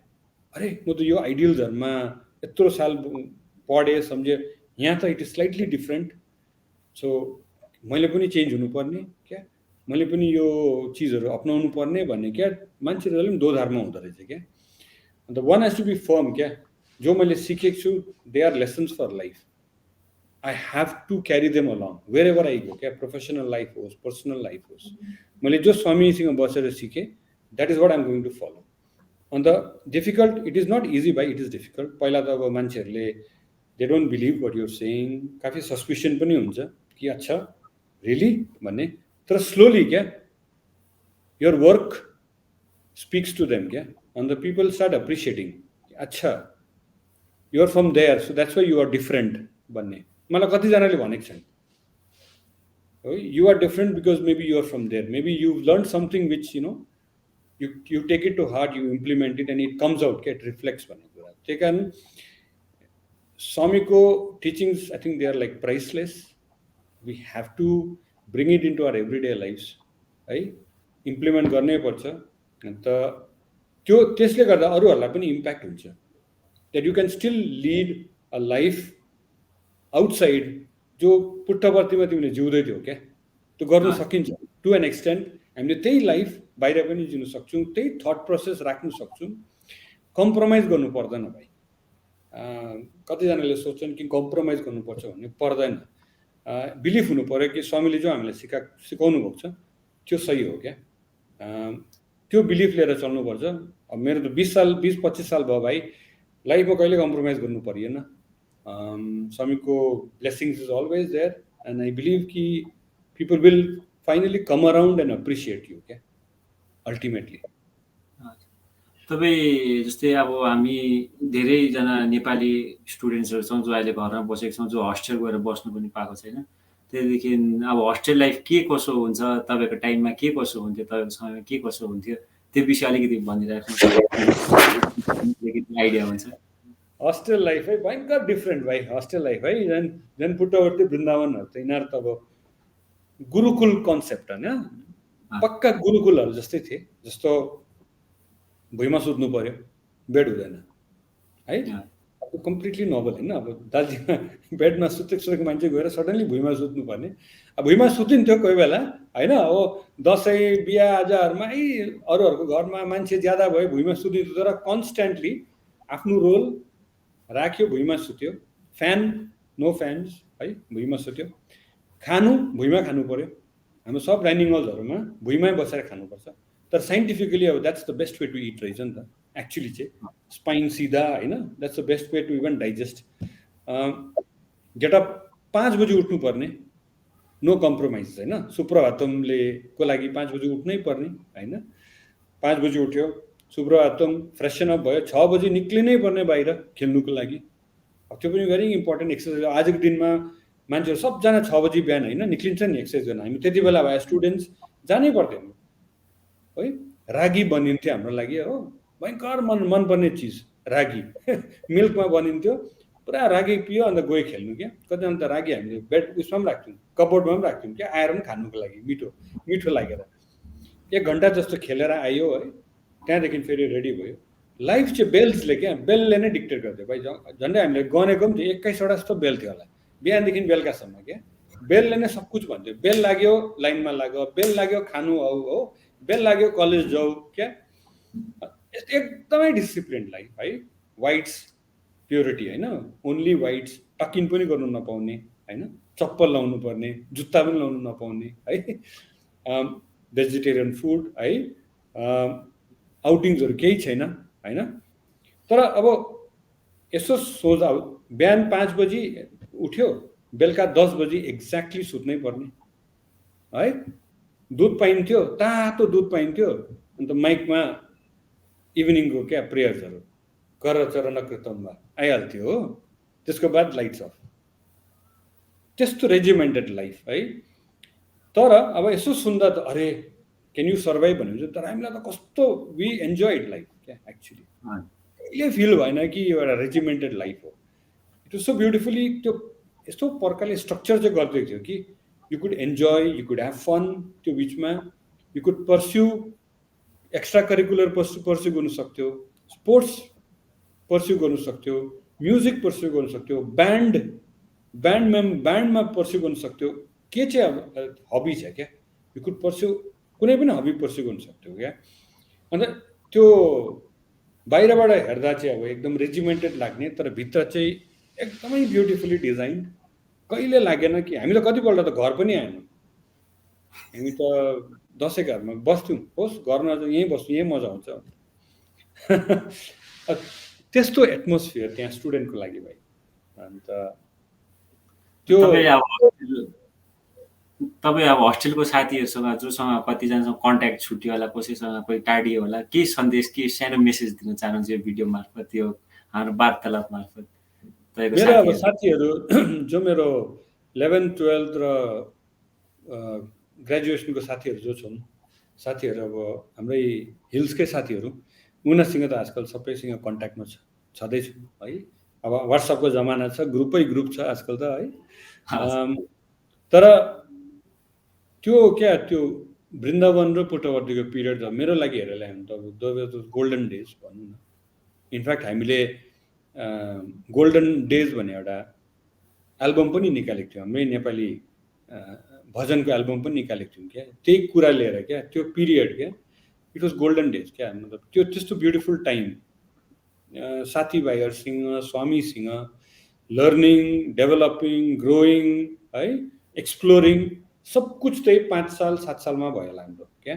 अरे म त यो आइडियल्सहरूमा यत्रो साल पढेँ सम्झेँ, यहाँ त it is slightly different. So मैले पनि चेन्ज हुनुपर्ने क्या, मैले पनि यो चिजहरू अप्नाउनु पर्ने भन्ने क्या मान्छेहरूले पनि दोधारमा हुँदो रहेछ क्या। And one has to be firm क्या। जो मैले सिकेको छु they are lessons for life. I have to carry them along wherever I go क्या। प्रोफेसनल लाइफ होस्, पर्सनल लाइफ होस्, मैले जो स्वामीसँग बसेर सिकेँ that is what I'm going to follow. And difficult it is not easy भाइ, it is difficult. पहिला त अब मान्छेहरूले they don't believe what you're saying, काफी सस्पिसन पनि हुन्छ कि अच्छा रियली भन्ने। तर स्लोली क्या your work speaks to them क्या। अन्त पिपल स्टार्ट एप्रिसिएटिङ, अच्छा you're from there so that's why you're different भन्ने मलाई कतिजनाले भनेको छन्। You are different because maybe you're from there, maybe you learn something which you know you take it to heart, you implement it and it comes out, it reflects भन्ने कुरा। त्यही कारण स्वामीको teachings I think they are like priceless. We have to bring it into our everyday lives है, implement गर्नै पर्छ। अन्त त्यो त्यसले गर्दा अरूहरूलाई पनि इम्प्याक्ट हुन्छ, that you can still lead a life outside जो पुट्टपर्तीमा तिमीले जिउँदै थियौ क्या। त्यो गर्नु सकिन्छ टु एन एक्सटेन्ट। हामीले त्यही लाइफ बाहिर पनि जिउन सक्छौँ, त्यही थट प्रोसेस राख्न सक्छौँ, कम्प्रोमाइज गर्नु पर्दैन भाइ। कतिजनाले सोच्छन् कि कम्प्रोमाइज गर्नुपर्छ भन्ने, पर्दैन। बिलिफ हुनु पऱ्यो कि स्वामीले जो हामीलाई सिकाउनु भएको छ त्यो सही हो क्या। त्यो बिलिफ लिएर चल्नुपर्छ। अब मेरो त 20-25 साल भयो भाइ, लाइफमा कहिले कम्प्रोमाइज गर्नु परेन। स्वामीको blessings is always there and I believe कि people will finally come around and appreciate you क्या अल्टिमेटली। तपाईँ जस्तै अब हामी धेरैजना नेपाली स्टुडेन्ट्सहरू छौँ जो अहिले घरमा बसेको छौँ, जो हस्टेल गएर बस्नु पनि पाएको छैन। त्यहाँदेखि अब हस्टेल लाइफ के कसो हुन्छ, तपाईँको टाइममा के कसो हुन्थ्यो, तपाईँको समयमा के कसो हुन्थ्यो, त्यो विषय अलिकति भनिराख्नुहोस्, अलिकति आइडिया हुन्छ। हस्टेल लाइफ है भयङ्कर डिफ्रेन्ट भाइ। हस्टेल लाइफ है झन् पुट्टवर्ती वृन्दावनहरू त यिनीहरू त अब गुरुकुल कन्सेप्ट होइन, पक्का गुरुकुलहरू जस्तै थिए। जस्तो भुइँमा सुत्नु पर्यो, बेड हुँदैन है। अब कम्प्लिटली नोभल होइन। अब दार्जिलिङमा बेडमा सुतेको मान्छे गएर सडनली भुइँमा सुत्नु पर्ने। अब भुइँमा सुतिन्थ्यो कोही बेला होइन। अब दसैँ बिहा आजहरूमा है अरूहरूको घरमा मान्छे ज्यादा भयो भुइँमा सुतिन्थ्यो, तर कन्सट्यान्टली आफ्नो रोल राख्यो, भुइँमा सुत्यो। फ्यान नो फ्यान्स है, भुइँमा सुत्यो। खानु भुइँमा खानु पर्यो। हाम्रो सब डाइनिङ हल्सहरूमा भुइँमै बसेर खानुपर्छ। तर साइन्टिफिकली अब that's the best way to it रहेछ नि त एक्चुली चाहिँ। स्पाइन सिधा होइन, that's the best way to even digest. Get up 5 बजी उठ्नुपर्ने, नो कम्प्रोमाइज होइन। सुप्रभातमले को लागि 5 बजी उठ्नै पर्ने होइन। 5 बजी उठ्यो, सुप्रभातम, फ्रेसन अप भयो, 6 बजी निक्लिनै पर्ने बाहिर खेल्नुको लागि। त्यो पनि भेरी इम्पोर्टेन्ट एक्सर्साइज। आजको दिनमा मान्छेहरू सबजना 6 बजी बिहान होइन निक्लिन्छ नि एक्सर्साइज गर्न। हामी त्यति बेला भए स्टुडेन्ट्स जानै पर्थ्यो है। रागी बनिन्थ्यो हाम्रो लागि हो, भयङ्कर मनपर्ने चिज रागी। मिल्कमा बनिन्थ्यो, पुरा रागी पियो अन्त गयो खेल्नु क्या। कतिजना त रागी हामीले बेड उसमा पनि राख्थ्यौँ, कपबोर्डमा पनि राख्थ्यौँ क्या, आएर पनि खानुको लागि मिठो लागेर। 1 घन्टा जस्तो खेलेर आयो है, त्यहाँदेखि फेरि रेडी भयो। लाइफ चाहिँ बेल्सले क्या, बेलले नै डिक्टेट गर्थ्यो भाइ। झन्डै हामीले गनेको पनि थियो, 21वटा जस्तो बेल थियो होला बिहानदेखि बेलुकासम्म क्या। बेलले नै सब कुछ भन्थ्यो। बेल लाग्यो लाइनमा लाग्यो, बेल लाग्यो खानु आऊ हो, बेल लाग्यो कलेज जाऊ क्या। एकदमै डिसिप्लिन लाइफ है। वाइट्स प्योरिटी होइन, ओन्ली वाइट्स। टकिन पनि गर्नु नपाउने होइन, चप्पल लाउनु पर्ने, जुत्ता पनि लाउनु नपाउने है। भेजिटेरियन फुड है, आउटिङ्सहरू केही छैन होइन। तर अब यसो सोच, अब बिहान 5 बजी उठ्यो, बेलुका 10 बजी एक्ज्याक्टली सुत्नै पर्ने है। दुध पाइन्थ्यो, तातो दुध पाइन्थ्यो। अन्त माइकमा इभिनिङको क्या प्रेयर्सहरू कर चरण कृतममा आइहाल्थ्यो हो। त्यसको बाद लाइट्स अफ। त्यस्तो रेजिमेन्टेड लाइफ है। तर अब यसो सुन्दा त अरे क्यान यु सर्भाइभ भनेपछि, तर हामीलाई त कस्तो वी एन्जोयड लाइफ क्या एक्चुली। कहिले फिल भएन कि यो एउटा रेजिमेन्टेड लाइफ हो। इट वाज सो ब्युटिफुली त्यो यस्तो प्रकारले स्ट्रक्चर चाहिँ गरिदिएको थियो कि you could enjoy, you could have fun. त्यो बिचमा you could pursue extracurricular pursue गर्नु सक्थ्यो, स्पोर्ट्स पर्स्यु गर्नु सक्थ्यो, म्युजिक पर्स्यु गर्नु सक्थ्यो, ब्यान्डमा पर्स्यु गर्नु सक्थ्यो। के चाहिँ अब हबी छ क्या, यु कुड पर्स्यु कुनै पनि हबी पर्स्यु गर्नु सक्थ्यो क्या। अन्त त्यो बाहिरबाट हेर्दा चाहिँ अब एकदम रेजिमेन्टेड लाग्ने, तर भित्र चाहिँ एकदमै ब्युटिफुल्ली डिजाइन। कहिले लागेन कि हामी त कतिपल्ट त घर पनि आएनौँ। हामी त दसैँ घरमा बस्थ्यौँ, होस् घरमा यहीँ बस्नु, यहीँ मजा आउँछ। त्यस्तो एटमोस्फियर त्यहाँ स्टुडेन्टको लागि भाइ। अन्त त्यो तपाईँ अब हस्टेलको साथीहरूसँग जोसँग कतिजनासँग कन्ट्याक्ट छुट्यो होला, कसैसँग कोही टाढियो होला, के सन्देश, के सानो मेसेज दिन चाहनुहुन्छ यो भिडियो मार्फत, यो हाम्रो वार्तालाप मार्फत? मेरो अब साथीहरू जो मेरो 11th 12th र ग्रेजुएसनको साथीहरू जो छन्, साथीहरू अब हाम्रै हिल्सकै साथीहरू, उनीहरूसँग त आजकल सबैसँग कन्ट्याक्टमा छँदैछु है। अब वाट्सएपको जमाना छ, ग्रुप छ आजकल त है। तर त्यो क्या, त्यो वृन्दावन र पुट्टवर्तीको पिरियड त मेरो लागि हेरेर हामी त गोल्डन डेज भनौँ न। इनफ्याक्ट हामीले गोल्डन डेज भन्ने एउटा एल्बम पनि निकालेको थियौँ, हाम्रै नेपाली भजनको एल्बम पनि निकालेको थियौँ क्या। त्यही कुरा लिएर क्या, त्यो पिरियड क्या, इट वाज गोल्डन डेज क्या। मतलब त्यो त्यस्तो ब्युटिफुल टाइम साथीभाइहरूसँग, स्वामीसँग लर्निङ, डेभलपिङ, ग्रोइङ है, एक्सप्लोरिङ, सब कुछ त्यही 5 साल 7 सालमा भयो होला हाम्रो क्या।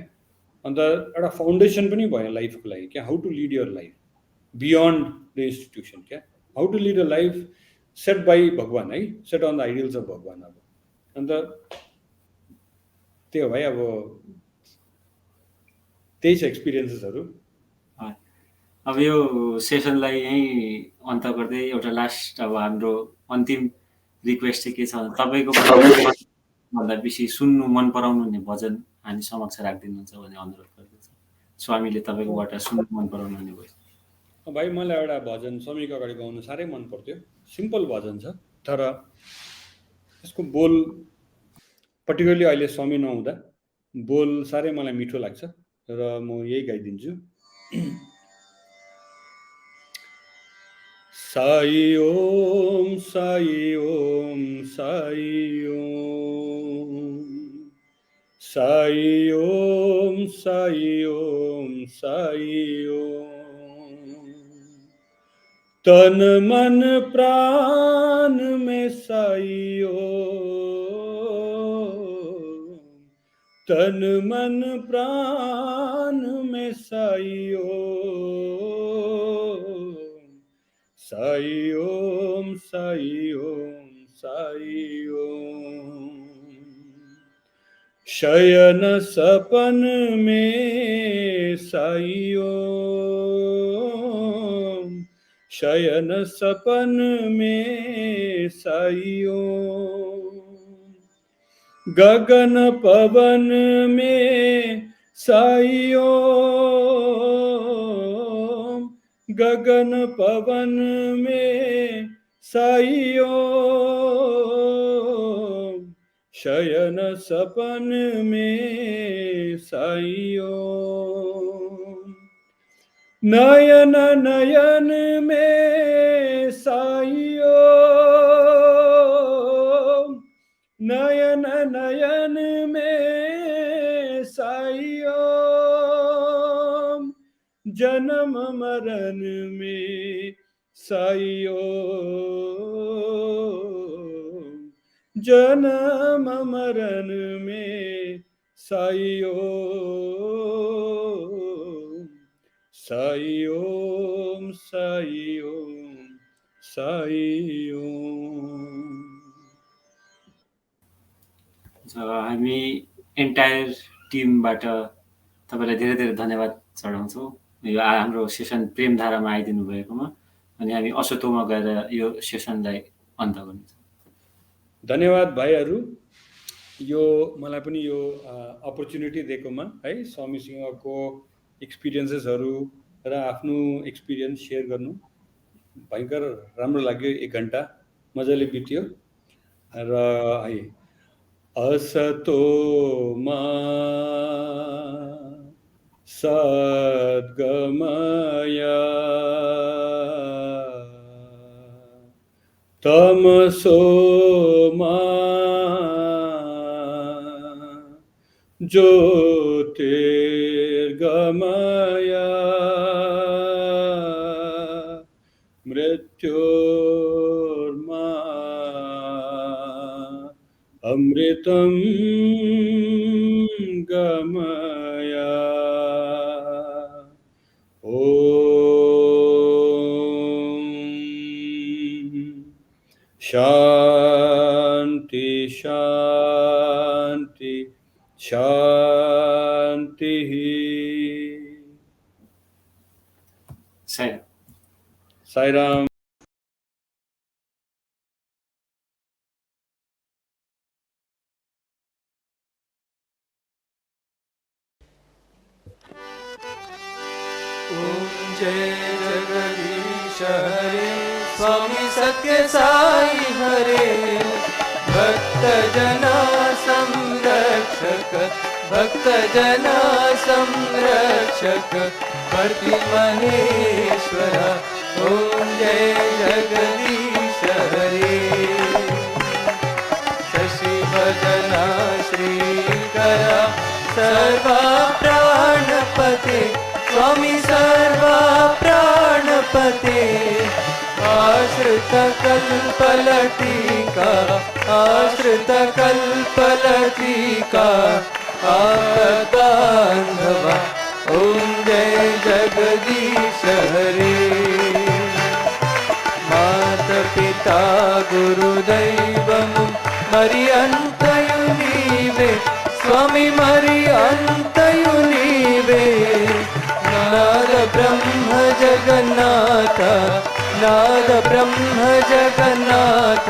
अन्त एउटा फाउन्डेसन पनि भयो लाइफको लागि क्या, how to lead your life beyond the institution क्या, how to lead a life set by Bhagwan है, set on the ideals of Bhagwan. अब अन्त त्यो भाइ अब त्यही छ एक्सपिरियन्सेसहरू। अब यो सेसनलाई यहीँ अन्त गर्दै एउटा लास्ट अब हाम्रो अन्तिम रिक्वेस्ट चाहिँ के छ भने तपाईँकोबाट भन्दा बेसी सुन्नु मन पराउनु हुने भजन हामी समक्ष राखिदिनुहुन्छ भन्ने अनुरोध गर्दछु। स्वामीले तपाईँकोबाट सुन्नु मन पराउनु हुने भोइस। भाइ मलाई एउटा भजन स्वामीको अगाडि गाउनु साह्रै मन पर्थ्यो। सिम्पल भजन छ तर यसको बोल पर्टिकुलरली अहिले स्वामी नहुँदा बोल साह्रै मलाई मिठो लाग्छ र म यही गाइदिन्छु। साई ओम साई ओम साई ओम साई ओम साई ओम साई ओम तन मन प्राण में साई ओम तन मन प्राण में साई ओम साई ओम साई ओम साई ओम शयन सपन में साई ओम शयन सपन में साई ओम गगन पवन में साई ओम गगन पवन में साई ओम शयन सपन में साई ओम नयन नयन में साई ओम नयन नयन में साई ओम जन्म मरण में साई ओम जन्म मरण में साई ओम साई ओम साई ओम साई ओम। हामी एन्टायर टिमबाट तपाईँलाई धेरै धेरै धन्यवाद चढाउँछौँ यो हाम्रो सेसन प्रेमधारामा आइदिनु भएकोमा। अनि हामी असोतोमा गएर यो सेसनलाई अन्त गर्नेछौँ। धन्यवाद भाइहरू, यो मलाई पनि यो अपर्च्युनिटी दिएकोमा है स्वामीसँगको एक्सपिरियन्सेसहरू र आफ्नो एक्सपिरियन्स सेयर गर्नु भयङ्कर राम्रो लाग्यो। 1 घन्टा मजाले बित्यो र है असतोमा सद्गमय तमसोमा ज्योतिर्गमय मृत्योर्मा अमृतं गमय ओम शांति शांति शांति। साई राम। जय जगदीश हरे स्वामी सत्य साई हरे भक्त जना संरक्षक भक्त जना संरक्षक प्रति महेश्वर ओम जय जगदीश हरे शशि वदना श्रीकरा सर्वा प्राणपते स्वामी सर्वा प्राणपते आश्रित कल्पलतिका आश्रित कल्पलतिका आपदान्धवा ओम जय जगदीश हरे मात पिता गुरुदैवं मरियन्तयु नीवे स्वामी मरियन्तयु नीवे नाद ब्रह्म जगन्नाथ नाद ब्रह्म जगन्नाथ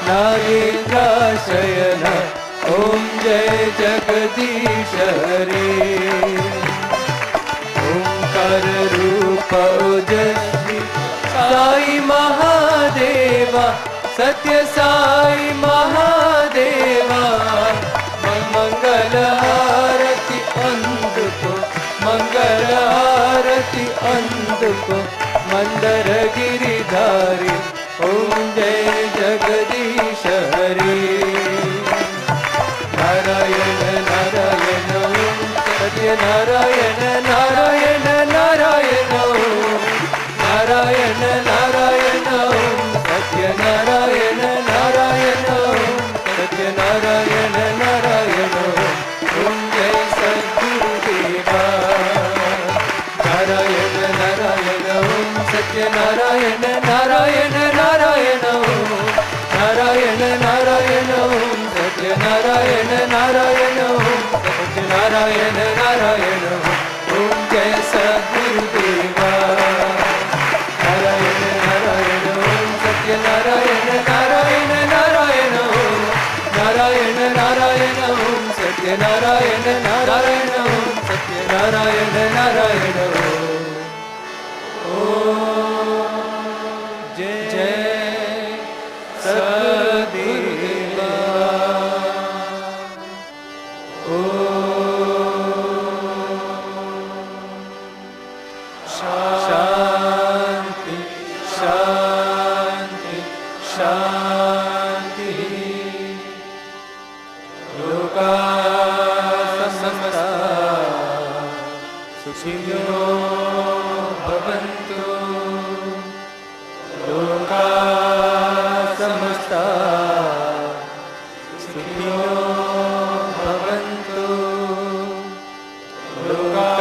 नागेन्द्राशयन ओम जय जगदीश हरे ओंकार रूप ओजस्वी साई महादेवा सत्य साई महादेवा मंगल आरती अंध को मंगल आरती अंध को मंदर गिरिधारी ओम जय जगदीश हरे नारायण नारायण ओम सत्य नारायण नारायण नारायण ओम नारायण नारायण ओम सत्य नारायण नारायण ओम सत्य नारायण नारायण ओम जय सद्गुरुदेवा नारायण नारायण ओम सत्य नारायण नारायण नारायण ओम नारायण नारायण ओम सत्य नारायण नारायण ओम सत्य नारायण नारायण ओम जय सद्गुरुदेवा नारायण नारायण ओम सत्य नारायण नारायण नारायण ओम नारायण नारायण ओम सत्य नारायण नारायण ओम सत्य नारायण नारायण ओम जय जय सद्गुरुदेवा शांति शांति शांति लोका समस्ता सुखिनो भवन्तु लोका समस्ता सुखिनो भवन्तु लोका